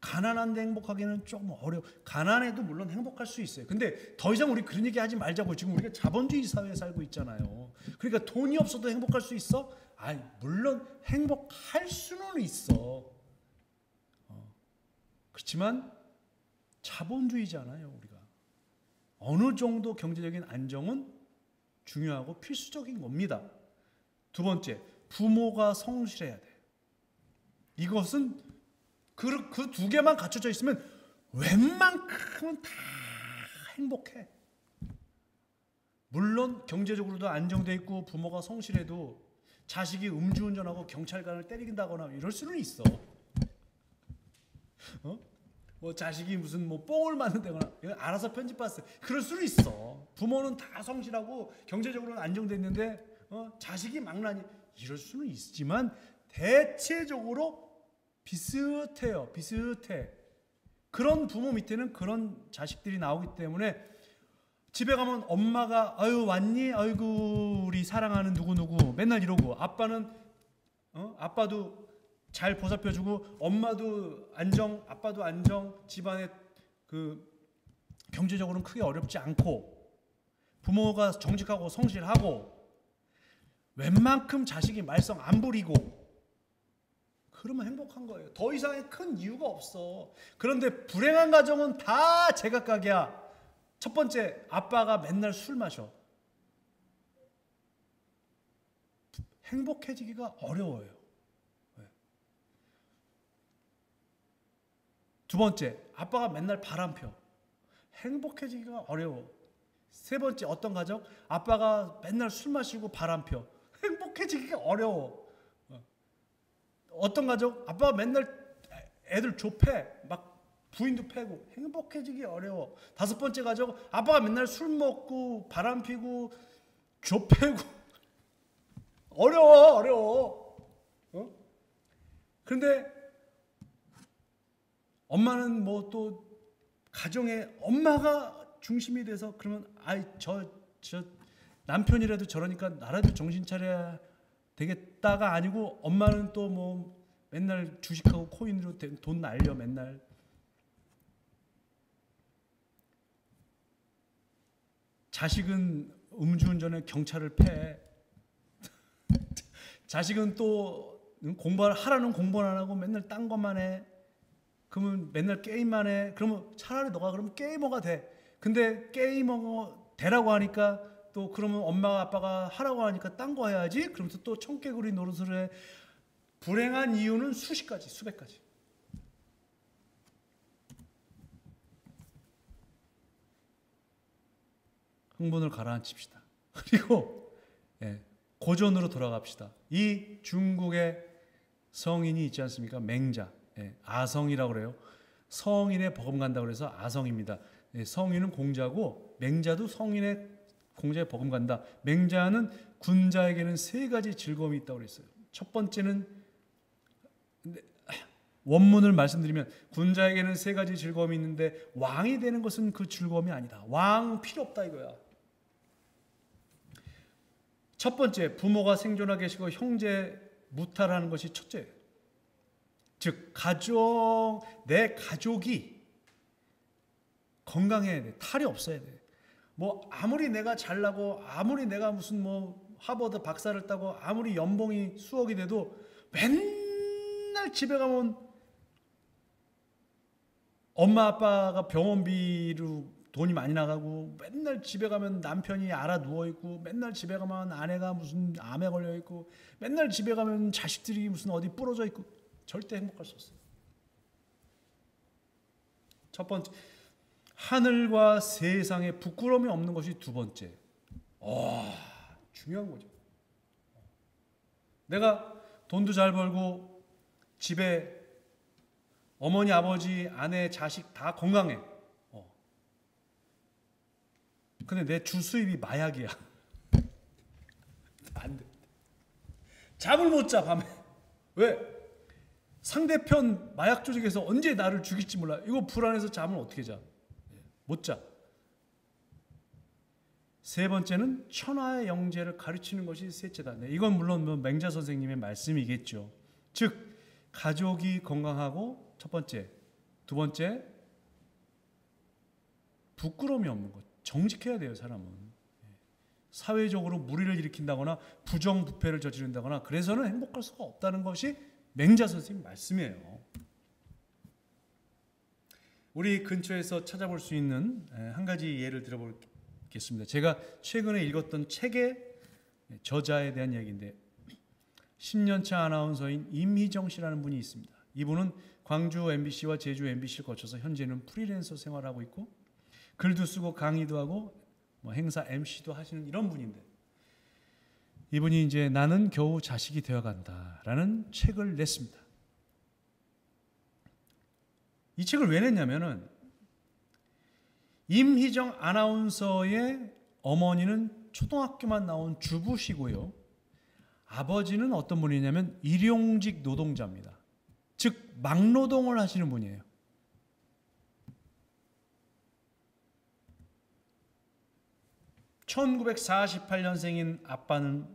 S1: 가난한데 행복하기는 조금 어려워. 가난해도 물론 행복할 수 있어요. 근데 더 이상 우리 그런 얘기 하지 말자고. 지금 우리가 자본주의 사회에 살고 있잖아요. 그러니까 돈이 없어도 행복할 수 있어? 아니, 물론 행복할 수는 있어. 그렇지만 자본주의잖아요, 우리가. 어느 정도 경제적인 안정은 중요하고 필수적인 겁니다. 두 번째, 부모가 성실해야 돼. 이것은 그 두 개만 갖춰져 있으면 웬만큼은 다 행복해. 물론 경제적으로도 안정돼 있고 부모가 성실해도 자식이 음주운전하고 경찰관을 때린다거나 이럴 수는 있어. 뭐 자식이 무슨 뭐 뽕을 맞는다거나 알아서 편집봤어요. 그럴 수는 있어. 부모는 다 성실하고 경제적으로는 안정돼 있는데 자식이 망나니 이럴 수는 있지만 대체적으로 비슷해요. 비슷해. 그런 부모 밑에는 그런 자식들이 나오기 때문에 집에 가면 엄마가 아유 왔니? 아이고 우리 사랑하는 누구누구 맨날 이러고 아빠는 아빠도 잘 보살펴주고 엄마도 안정, 아빠도 안정, 집안에 그 경제적으로는 크게 어렵지 않고 부모가 정직하고 성실하고 웬만큼 자식이 말썽 안 부리고 그러면 행복한 거예요. 더 이상의 큰 이유가 없어. 그런데 불행한 가정은 다 제각각이야. 첫 번째, 아빠가 맨날 술 마셔. 행복해지기가 어려워요. 두 번째, 아빠가 맨날 바람 펴. 행복해지기가 어려워. 세 번째, 어떤 가정? 아빠가 맨날 술 마시고 바람 펴. 행복해지기가 어려워. 어떤 가정? 아빠가 맨날 애들 좁혀. 막 부인도 패고. 행복해지기 어려워. 다섯 번째 가정? 아빠가 맨날 술 먹고 바람 피고 좁혀고. 어려워. 그런데 엄마는 뭐 또 가정에 엄마가 중심이 돼서 그러면 아이 저 남편이라도 저러니까 나라도 정신 차려야 되겠다가 아니고 엄마는 또 뭐 맨날 주식하고 코인으로 돈 날려 맨날. 자식은 음주운전에 경찰을 패. 자식은 또 공부를 하라는 공부를 안 하고 맨날 딴 것만 해. 그러면 맨날 게임만 해. 그러면 차라리 너가 그러면 게이머가 돼. 근데 게이머가 되라고 하니까 또 그러면 엄마가 아빠가 하라고 하니까 딴 거 해야지. 그러면서 또 청개구리 노릇을 해. 불행한 이유는 수십 가지, 수백 가지. 흥분을 가라앉힙시다. 그리고 고전으로 돌아갑시다. 이 중국의 성인이 있지 않습니까? 맹자. 아성이라고 그래요. 성인의 버금간다고 그래서 아성입니다. 성인은 공자고 맹자도 성인의 공자에 버금간다. 맹자는 군자에게는 세 가지 즐거움이 있다고 그랬어요. 첫 번째는 원문을 말씀드리면 군자에게는 세 가지 즐거움이 있는데 왕이 되는 것은 그 즐거움이 아니다. 왕 필요 없다 이거야. 첫 번째, 부모가 생존하고 계시고 형제 무탈하는 것이 첫째예요. 즉 내 가족이 건강해야 돼. 탈이 없어야 돼. 뭐 아무리 내가 잘나고 아무리 내가 무슨 뭐 하버드 박사를 따고 아무리 연봉이 수억이 돼도 맨날 집에 가면 엄마 아빠가 병원비로 돈이 많이 나가고 맨날 집에 가면 남편이 알아 누워 있고 맨날 집에 가면 아내가 무슨 암에 걸려 있고 맨날 집에 가면 자식들이 무슨 어디 부러져 있고 절대 행복할 수 없어요. 첫 번째, 하늘과 세상에 부끄러움이 없는 것이 두 번째. 중요한 거죠. 내가 돈도 잘 벌고 집에 어머니, 아버지, 아내, 자식 다 건강해. 근데 내 주 수입이 마약이야. 안 돼. 잠을 못 자, 밤에. 왜? 상대편 마약 조직에서 언제 나를 죽일지 몰라. 이거 불안해서 잠을 어떻게 자? 못 자. 세 번째는 천하의 영재를 가르치는 것이 셋째다. 이건 물론 뭐 맹자 선생님의 말씀이겠죠. 즉 가족이 건강하고 첫 번째 두 번째, 부끄러움이 없는 것. 정직해야 돼요, 사람은. 사회적으로 무리를 일으킨다거나 부정부패를 저지른다거나 그래서는 행복할 수가 없다는 것이 맹자 선생님 말씀이에요. 우리 근처에서 찾아볼 수 있는 한 가지 예를 들어보겠습니다. 제가 최근에 읽었던 책의 저자에 대한 얘기인데 10년차 아나운서인 임희정 씨라는 분이 있습니다. 이분은 광주 MBC와 제주 MBC를 거쳐서 현재는 프리랜서 생활하고 있고 글도 쓰고 강의도 하고 행사 MC도 하시는 이런 분인데 이분이 이제 나는 겨우 자식이 되어간다라는 책을 냈습니다. 이 책을 왜 냈냐면은 임희정 아나운서의 어머니는 초등학교만 나온 주부시고요. 아버지는 어떤 분이냐면 일용직 노동자입니다. 즉 막노동을 하시는 분이에요. (1948년생인) 아빠는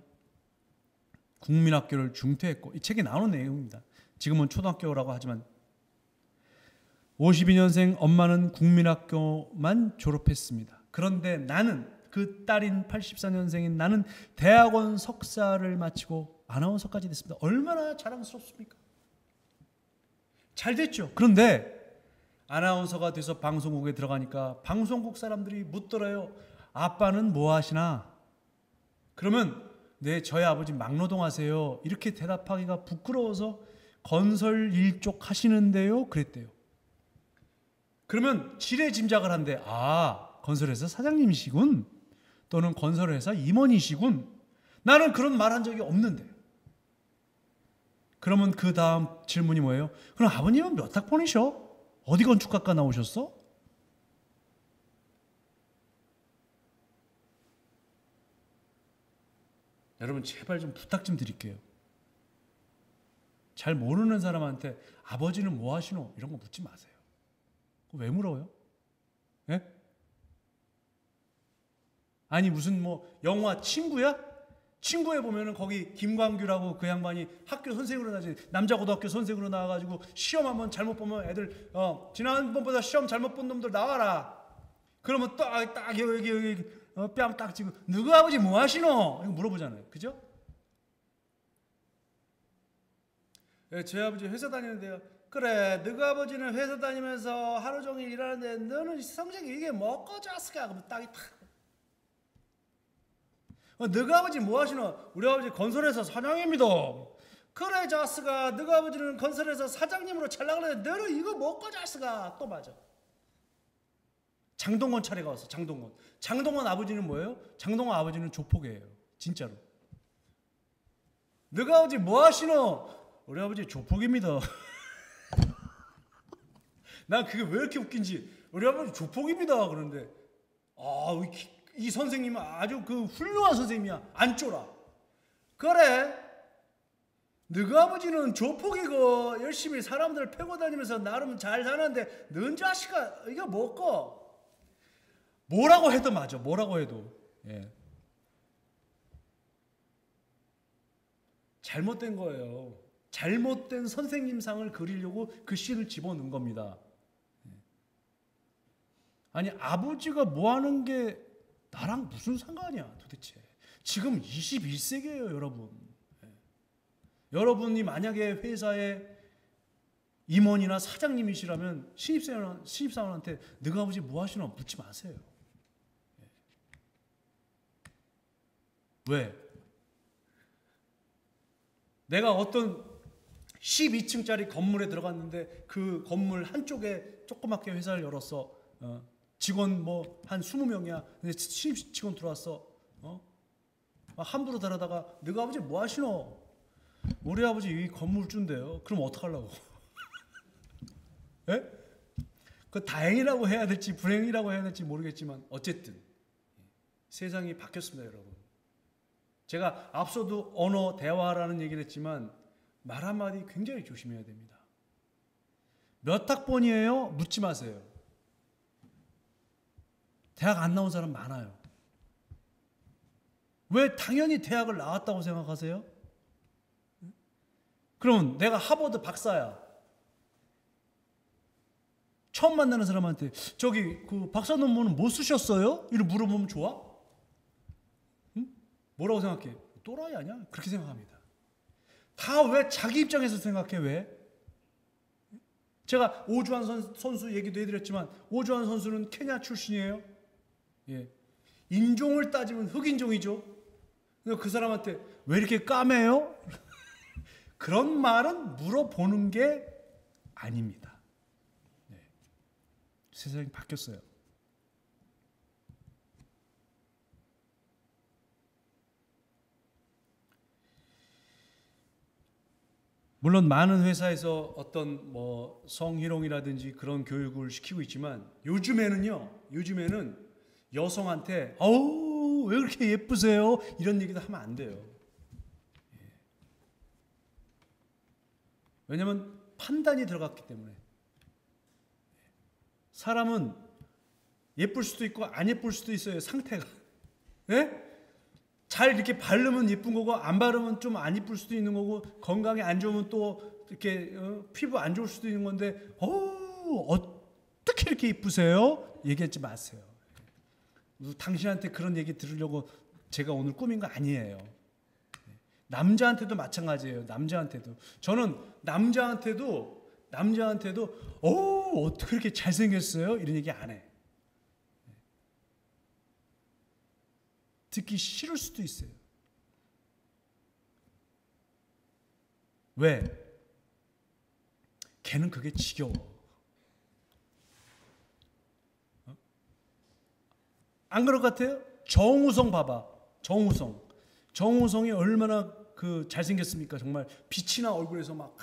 S1: 국민학교를 중퇴했고 이 책에 나오는 내용입니다. 지금은 초등학교라고 하지만 52년생 엄마는 국민학교만 졸업했습니다. 그런데 나는 그 딸인 84년생인 나는 대학원 석사를 마치고 아나운서까지 됐습니다. 얼마나 자랑스럽습니까? 잘 됐죠. 그런데 아나운서가 돼서 방송국에 들어가니까 방송국 사람들이 묻더래요. 아빠는 뭐 하시나? 그러면 네, 저희 아버지 막노동 하세요. 이렇게 대답하기가 부끄러워서 건설 일 쪽 하시는데요. 그랬대요. 그러면 지레짐작을 한대. 아, 건설회사 사장님이시군. 또는 건설회사 임원이시군. 나는 그런 말 한 적이 없는데. 그러면 그 다음 질문이 뭐예요? 그럼 아버님은 몇 학번이셔? 어디 건축학과 나오셨어? 여러분 제발 좀 부탁 좀 드릴게요. 잘 모르는 사람한테 아버지는 뭐 하시노? 이런 거 묻지 마세요. 왜 물어요? 예? 아니 무슨 뭐 영화 친구야? 친구에 보면은 거기 김광규라고 그 양반이 학교 선생으로 나지 남자 고등학교 선생으로 나와가지고 시험 한번 잘못 보면 애들 지난번보다 시험 잘못 본 놈들 나와라. 그러면 딱 여기 뺨 딱 치고 너희 아버지 뭐 하시노? 이거 물어보잖아요. 그죠? 예, 저희 아버지 회사 다니는데요. 그래, 너희 아버지는 회사 다니면서 하루 종일 일하는데 너는 성적이 이게 뭐고 자스까? 그러면 딱이 탁. 너희 아버지 뭐 하시노? 우리 아버지 건설회사 사장입니다. 그래 자스가 너희 아버지는 건설회사 사장님으로 찰나가는데 너는 이거 뭐고 자스가? 또 맞아. 장동건 차례가 왔어. 장동건 아버지는 뭐예요? 장동건 아버지는 조폭이에요. 진짜로. 너희 아버지 뭐 하시노? 우리 아버지 조폭입니다. 난 그게 왜 이렇게 웃긴지. 우리 아버지 조폭입니다. 그런데 이 선생님은 아주 그 훌륭한 선생님이야. 안 쫄아. 그래. 너희 아버지는 조폭이고 열심히 사람들 패고 다니면서 나름 잘 사는데 넌 자식아 이거 뭐고? 뭐라고 해도 맞아. 뭐라고 해도. 예. 잘못된 거예요. 잘못된 선생님상을 그리려고 그 시를 집어넣은 겁니다. 아니 아버지가 뭐 하는 게 나랑 무슨 상관이야 도대체. 지금 21세기예요 여러분. 여러분이 만약에 회사의 임원이나 사장님이시라면 신입사원한테 너희 아버지 뭐 하시나 묻지 마세요. 왜? 내가 어떤 12층짜리 건물에 들어갔는데 그 건물 한쪽에 조그맣게 회사를 열었어. 직원 뭐 한 20명이야. 근데 신입 직원 들어왔어. 함부로 다르다가 너희 아버지 뭐 하시노? 우리 아버지 이 건물주인데요. 그럼 어떡하려고? 예? 그 다행이라고 해야 될지 불행이라고 해야 될지 모르겠지만 어쨌든 세상이 바뀌었습니다, 여러분. 제가 앞서도 언어 대화라는 얘기를 했지만 말 한마디 굉장히 조심해야 됩니다. 몇 학번이에요? 묻지 마세요. 대학 안 나온 사람 많아요. 왜 당연히 대학을 나왔다고 생각하세요? 그럼 내가 하버드 박사야. 처음 만나는 사람한테 저기 그 박사 논문은 뭐 쓰셨어요? 이렇게 물어보면 좋아? 응? 뭐라고 생각해? 또라이 아니야? 그렇게 생각합니다. 다 왜 자기 입장에서 생각해? 왜? 제가 오주환 선수 얘기도 해드렸지만 오주환 선수는 케냐 출신이에요. 예. 인종을 따지면 흑인종이죠. 그 사람한테 왜 이렇게 까매요? 그런 말은 물어보는 게 아닙니다. 네. 세상이 바뀌었어요. 물론 많은 회사에서 어떤 뭐 성희롱이라든지 그런 교육을 시키고 있지만 요즘에는 여성한테 어우 왜 그렇게 예쁘세요? 이런 얘기도 하면 안 돼요. 왜냐하면 판단이 들어갔기 때문에. 사람은 예쁠 수도 있고 안 예쁠 수도 있어요. 상태가. 예? 잘 이렇게 바르면 예쁜 거고 안 바르면 좀 안 예쁠 수도 있는 거고 건강에 안 좋으면 또 이렇게 피부 안 좋을 수도 있는 건데 어떻게 이렇게 예쁘세요? 얘기하지 마세요. 당신한테 그런 얘기 들으려고 제가 오늘 꾸민 거 아니에요. 남자한테도 마찬가지예요. 남자한테도 저는 남자한테도 어떻게 이렇게 잘생겼어요? 이런 얘기 안 해. 듣기 싫을 수도 있어요. 왜? 걔는 그게 지겨워. 안 그럴 것 같아요? 정우성 봐봐. 정우성이 얼마나 그 잘생겼습니까? 정말 빛이나 얼굴에서 막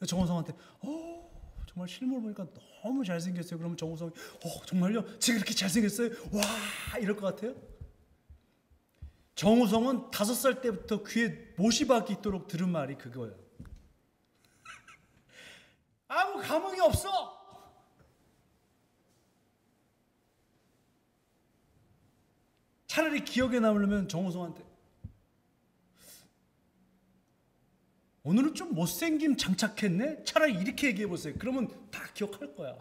S1: 정우성한테 정말 실물 보니까 너무 잘생겼어요. 그러면 정우성이 정말요? 제가 그렇게 잘생겼어요? 와 이럴 것 같아요? 정우성은 5살 때부터 귀에 못이 박히도록 들은 말이 그거예요. 아무 감흥이 없어. 차라리 기억에 남으려면 정우성한테 오늘은 좀 못생김 장착했네? 차라리 이렇게 얘기해보세요. 그러면 다 기억할 거야.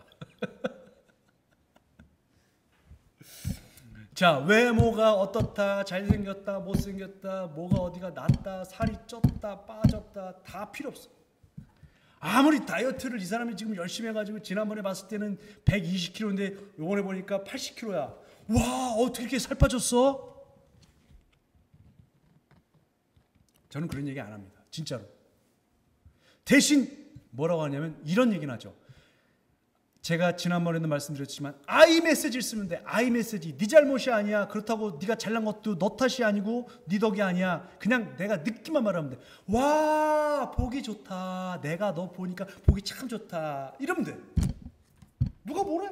S1: 자, 외모가 어떻다, 잘생겼다, 못생겼다, 뭐가 어디가 낫다, 살이 쪘다, 빠졌다, 다 필요 없어. 아무리 다이어트를 이 사람이 지금 열심히 해가지고 지난번에 봤을 때는 120kg인데 요번에 보니까 80kg야. 와, 어떻게 이렇게 살 빠졌어? 저는 그런 얘기 안 합니다. 진짜로. 대신 뭐라고 하냐면 이런 얘기는 하죠. 제가 지난번에도 말씀드렸지만 아이메시지를 쓰면 돼. 아이메시지. 네 잘못이 아니야. 그렇다고 네가 잘난 것도 너 탓이 아니고 네 덕이 아니야. 그냥 내가 느낌만 말하면 돼. 와 보기 좋다. 내가 너 보니까 보기 참 좋다. 이러면 돼. 누가 뭐래?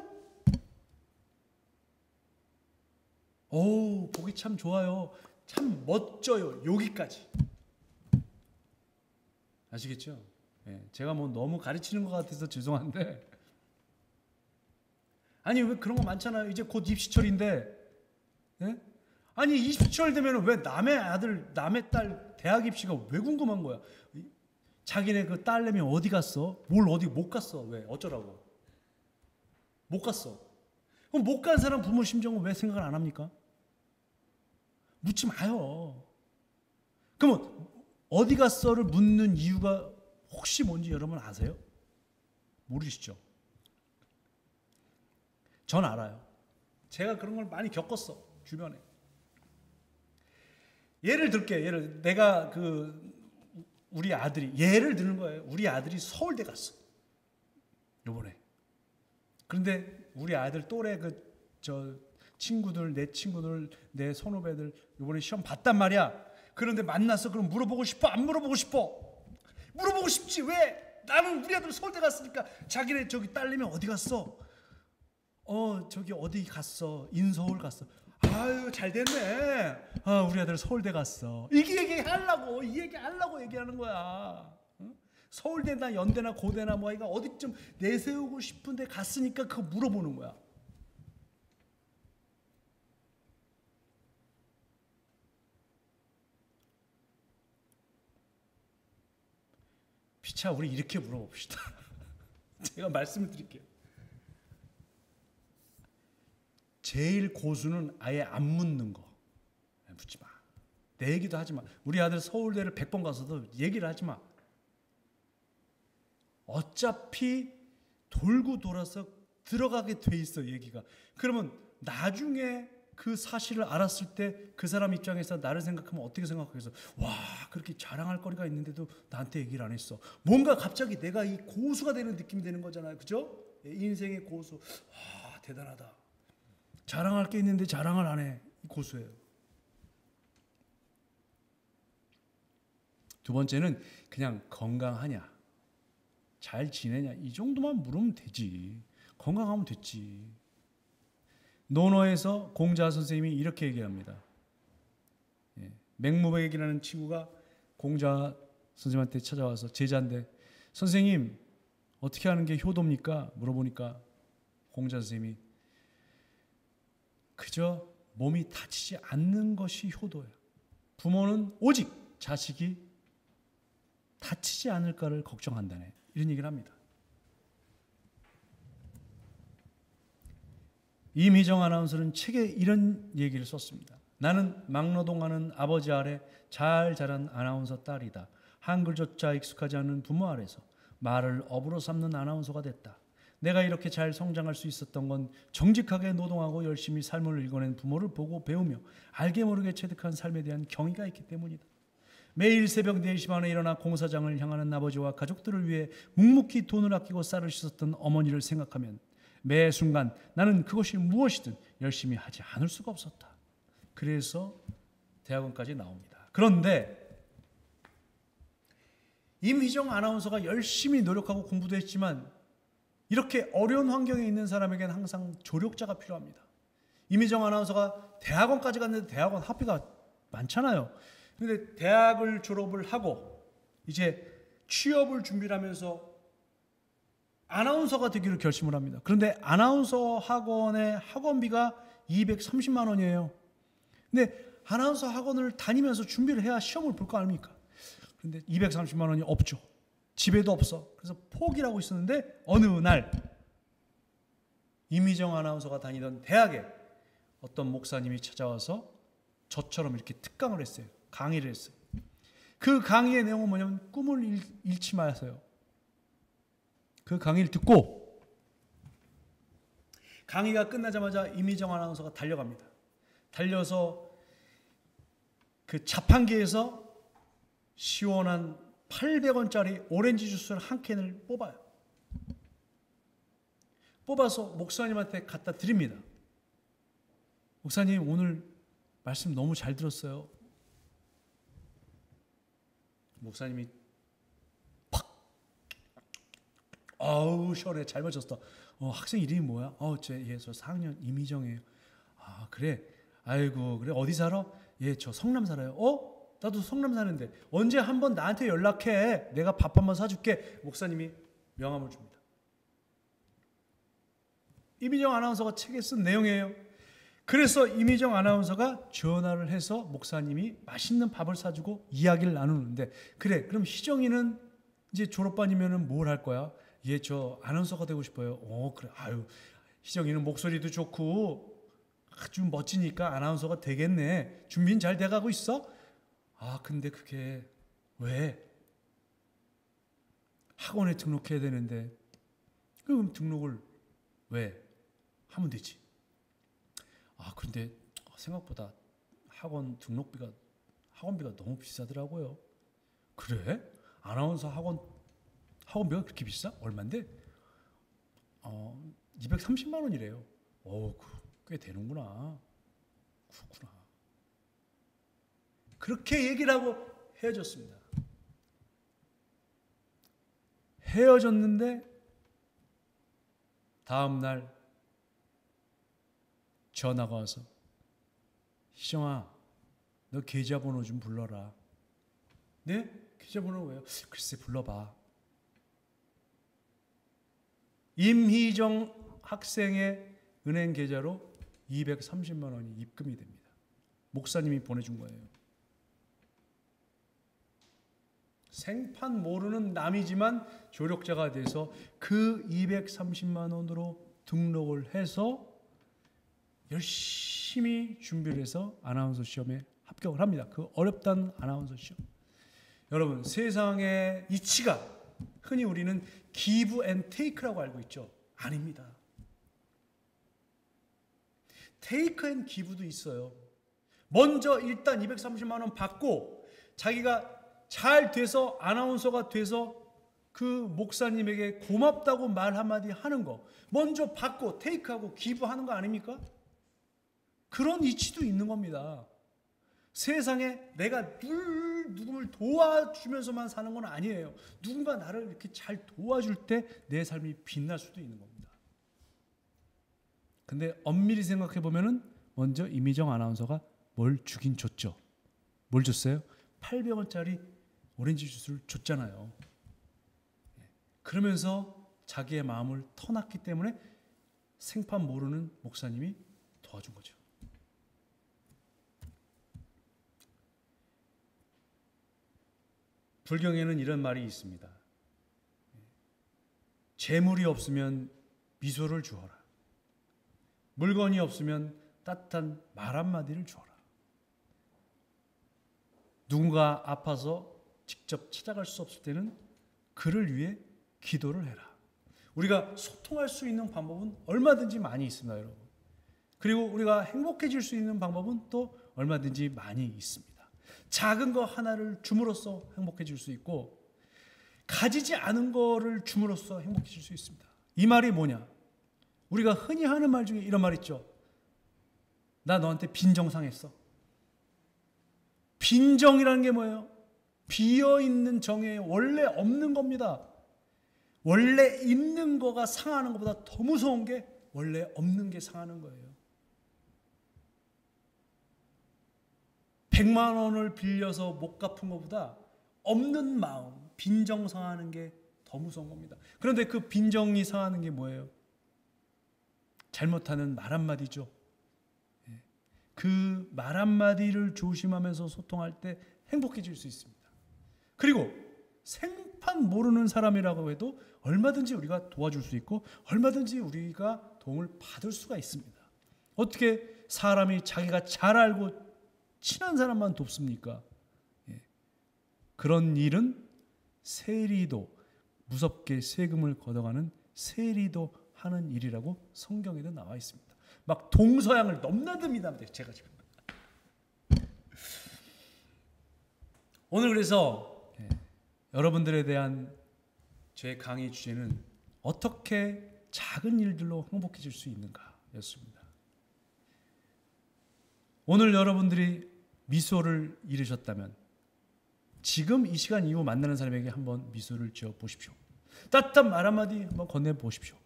S1: 오 보기 참 좋아요. 참 멋져요. 여기까지. 아시겠죠? 예, 제가 뭐 너무 가르치는 것 같아서 죄송한데 아니 왜 그런 거 많잖아요. 이제 곧 입시철인데 예? 아니 입시철 되면 왜 남의 아들 남의 딸 대학 입시가 왜 궁금한 거야. 자기네 그 딸내미 어디 갔어? 뭘 어디 못 갔어. 왜 어쩌라고 못 갔어. 그럼 못 간 사람 부모 심정은 왜 생각을 안 합니까? 묻지 마요. 그러면 어디 갔어를 묻는 이유가 혹시 뭔지 여러분 아세요? 모르시죠? 전 알아요. 제가 그런 걸 많이 겪었어. 주변에. 예를 들게. 내가 우리 아들이 예를 드는 거예요. 우리 아들이 서울대 갔어. 요번에. 그런데 우리 아들 또래 친구들 내 친구들 내 선후배들 요번에 시험 봤단 말이야. 그런데 만나서 그럼 물어보고 싶어? 안 물어보고 싶어? 물어보고 싶지. 왜? 나는 우리 아들 서울대 갔으니까. 자기네 저기 딸내미 어디 갔어? 저기 어디 갔어? 인서울 갔어. 아유 잘 됐네. 우리 아들 서울대 갔어. 이 얘기하려고 얘기하는 거야. 응? 서울대나 연대나 고대나 뭐 이거 어디쯤 내세우고 싶은데 갔으니까 그거 물어보는 거야. 피차 우리 이렇게 물어봅시다. 제가 말씀을 드릴게요. 제일 고수는 아예 안 묻는 거. 묻지 마. 내 얘기도 하지 마. 우리 아들 서울대를 100번 가서도 얘기를 하지 마. 어차피 돌고 돌아서 들어가게 돼 있어, 얘기가. 그러면 나중에 그 사실을 알았을 때 그 사람 입장에서 나를 생각하면 어떻게 생각하겠어? 와, 그렇게 자랑할 거리가 있는데도 나한테 얘기를 안 했어. 뭔가 갑자기 내가 이 고수가 되는 느낌이 되는 거잖아요. 그죠? 인생의 고수. 와, 대단하다. 자랑할 게 있는데 자랑을 안 해. 고수예요. 두 번째는 그냥 건강하냐, 잘 지내냐, 이 정도만 물으면 되지. 건강하면 됐지. 논어에서 공자 선생님이 이렇게 얘기합니다. 맹무백이라는 친구가 공자 선생님한테 찾아와서, 제자인데, 선생님 어떻게 하는 게 효도입니까? 물어보니까 공자 선생님이 그저 몸이 다치지 않는 것이 효도예요. 부모는 오직 자식이 다치지 않을까를 걱정한다네. 이런 얘기를 합니다. 임희정 아나운서는 책에 이런 얘기를 썼습니다. 나는 막노동하는 아버지 아래 잘 자란 아나운서 딸이다. 한글조차 익숙하지 않은 부모 아래서 말을 업으로 삼는 아나운서가 됐다. 내가 이렇게 잘 성장할 수 있었던 건 정직하게 노동하고 열심히 삶을 읽어낸 부모를 보고 배우며 알게 모르게 체득한 삶에 대한 경의가 있기 때문이다. 매일 새벽 4시 반에 일어나 공사장을 향하는 아버지와 가족들을 위해 묵묵히 돈을 아끼고 쌀을 씻었던 어머니를 생각하면 매 순간 나는 그것이 무엇이든 열심히 하지 않을 수가 없었다. 그래서 대학원까지 나옵니다. 그런데 임희정 아나운서가 열심히 노력하고 공부도 했지만 이렇게 어려운 환경에 있는 사람에게는 항상 조력자가 필요합니다. 임희정 아나운서가 대학원까지 갔는데 대학원 학비가 많잖아요. 그런데 대학을 졸업을 하고 이제 취업을 준비를 하면서 아나운서가 되기로 결심을 합니다. 그런데 아나운서 학원의 학원비가 230만 원이에요. 근데 아나운서 학원을 다니면서 준비를 해야 시험을 볼 거 아닙니까? 그런데 230만 원이 없죠. 집에도 없어. 그래서 포기를 하고 있었는데 어느 날 임희정 아나운서가 다니던 대학에 어떤 목사님이 찾아와서 저처럼 이렇게 특강을 했어요. 강의를 했어요. 그 강의의 내용은 뭐냐면 꿈을 잃지 마세요. 그 강의를 듣고 강의가 끝나자마자 임희정 아나운서가 달려갑니다. 달려서 그 자판기에서 시원한 800원짜리 오렌지 주스를 한 캔을 뽑아요. 뽑아서 목사님한테 갖다 드립니다. 목사님, 오늘 말씀 너무 잘 들었어요. 목사님이 팍! 아우, 시원해. 잘 마셨어. 학생 이름이 뭐야? 저 4학년 임희정이에요. 아, 그래. 아이고, 그래. 어디 살아? 예, 저 성남 살아요. 나도 성남 사는데 언제 한번 나한테 연락해. 내가 밥 한번 사줄게. 목사님이 명함을 줍니다. 임희정 아나운서가 책에 쓴 내용이에요. 그래서 임희정 아나운서가 전화를 해서 목사님이 맛있는 밥을 사주고 이야기를 나누는데, 그래, 그럼 희정이는 이제 졸업반이면은 뭘 할 거야? 예, 저 아나운서가 되고 싶어요. 그래. 아유, 희정이는 목소리도 좋고 아주 멋지니까 아나운서가 되겠네. 준비는 잘 돼가고 있어? 근데 그게 왜? 학원에 등록해야 되는데. 그럼 등록을 왜? 하면 되지. 그런데 생각보다 학원비가 너무 비싸더라고요. 그래? 아나운서 학원비가 그렇게 비싸? 얼만데? 230만 원이래요. 꽤 되는구나. 그렇구나. 그렇게 얘기를 하고 헤어졌습니다. 헤어졌는데 다음 날 전화가 와서, 희정아, 너 계좌번호 좀 불러라. 네? 계좌번호 왜요? 글쎄, 불러봐. 임희정 학생의 은행 계좌로 230만 원이 입금이 됩니다. 목사님이 보내준 거예요. 생판 모르는 남이지만 조력자가 돼서 그 230만 원으로 등록을 해서 열심히 준비를 해서 아나운서 시험에 합격을 합니다. 그 어렵다는 아나운서 시험. 여러분, 세상의 이치가 흔히 우리는 give and take라고 알고 있죠. 아닙니다. take and give도 있어요. 먼저 일단 230만 원 받고 자기가 잘 돼서 아나운서가 돼서 그 목사님에게 고맙다고 말 한마디 하는 거 먼저 받고 테이크하고 기부하는 거 아닙니까? 그런 이치도 있는 겁니다. 세상에 내가 누구를 도와주면서만 사는 건 아니에요. 누군가 나를 이렇게 잘 도와줄 때 내 삶이 빛날 수도 있는 겁니다. 근데 엄밀히 생각해 보면은 먼저 이미정 아나운서가 뭘 주긴 줬죠. 뭘 줬어요? 800원짜리 오렌지 주스를 줬잖아요. 그러면서 자기의 마음을 터놨기 때문에 생판 모르는 목사님이 도와준 거죠. 불경에는 이런 말이 있습니다. 재물이 없으면 미소를 주어라. 물건이 없으면 따뜻한 말 한마디를 주어라. 누군가 아파서 직접 찾아갈 수 없을 때는 그를 위해 기도를 해라. 우리가 소통할 수 있는 방법은 얼마든지 많이 있습니다, 여러분. 그리고 우리가 행복해질 수 있는 방법은 또 얼마든지 많이 있습니다. 작은 거 하나를 줌으로써 행복해질 수 있고 가지지 않은 거를 줌으로써 행복해질 수 있습니다. 이 말이 뭐냐? 우리가 흔히 하는 말 중에 이런 말 있죠. 나 너한테 빈정상했어. 빈정이라는 게 뭐예요? 비어있는 정에 원래 없는 겁니다. 원래 있는 거가 상하는 것보다 더 무서운 게 원래 없는 게 상하는 거예요. 100만 원을 빌려서 못 갚은 것보다 없는 마음, 빈정 상하는 게 더 무서운 겁니다. 그런데 그 빈정이 상하는 게 뭐예요? 잘못하는 말 한마디죠. 그 말 한마디를 조심하면서 소통할 때 행복해질 수 있습니다. 그리고 생판 모르는 사람이라고 해도 얼마든지 우리가 도와줄 수 있고 얼마든지 우리가 도움을 받을 수가 있습니다. 어떻게 사람이 자기가 잘 알고 친한 사람만 돕습니까? 그런 일은 세리도 무섭게 세금을 걷어가는 세리도 하는 일이라고 성경에도 나와 있습니다. 막 동서양을 넘나듭니다. 제가 지금 오늘 그래서 여러분들에 대한 제 강의 주제는 어떻게 작은 일들로 행복해질 수 있는가 였습니다. 오늘 여러분들이 미소를 잃으셨다면 지금 이 시간 이후 만나는 사람에게 한번 미소를 지어 보십시오. 따뜻한 말 한마디 한번 건네보십시오.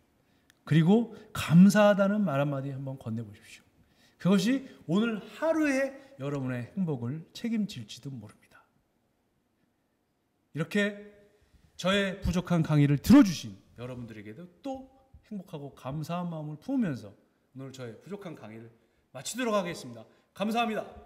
S1: 그리고 감사하다는 말 한마디 한번 건네보십시오. 그것이 오늘 하루의 여러분의 행복을 책임질지도 모릅니다. 이렇게 저의 부족한 강의를 들어주신 여러분들에게도 또 행복하고 감사한 마음을 품으면서 오늘 저의 부족한 강의를 마치도록 하겠습니다. 감사합니다.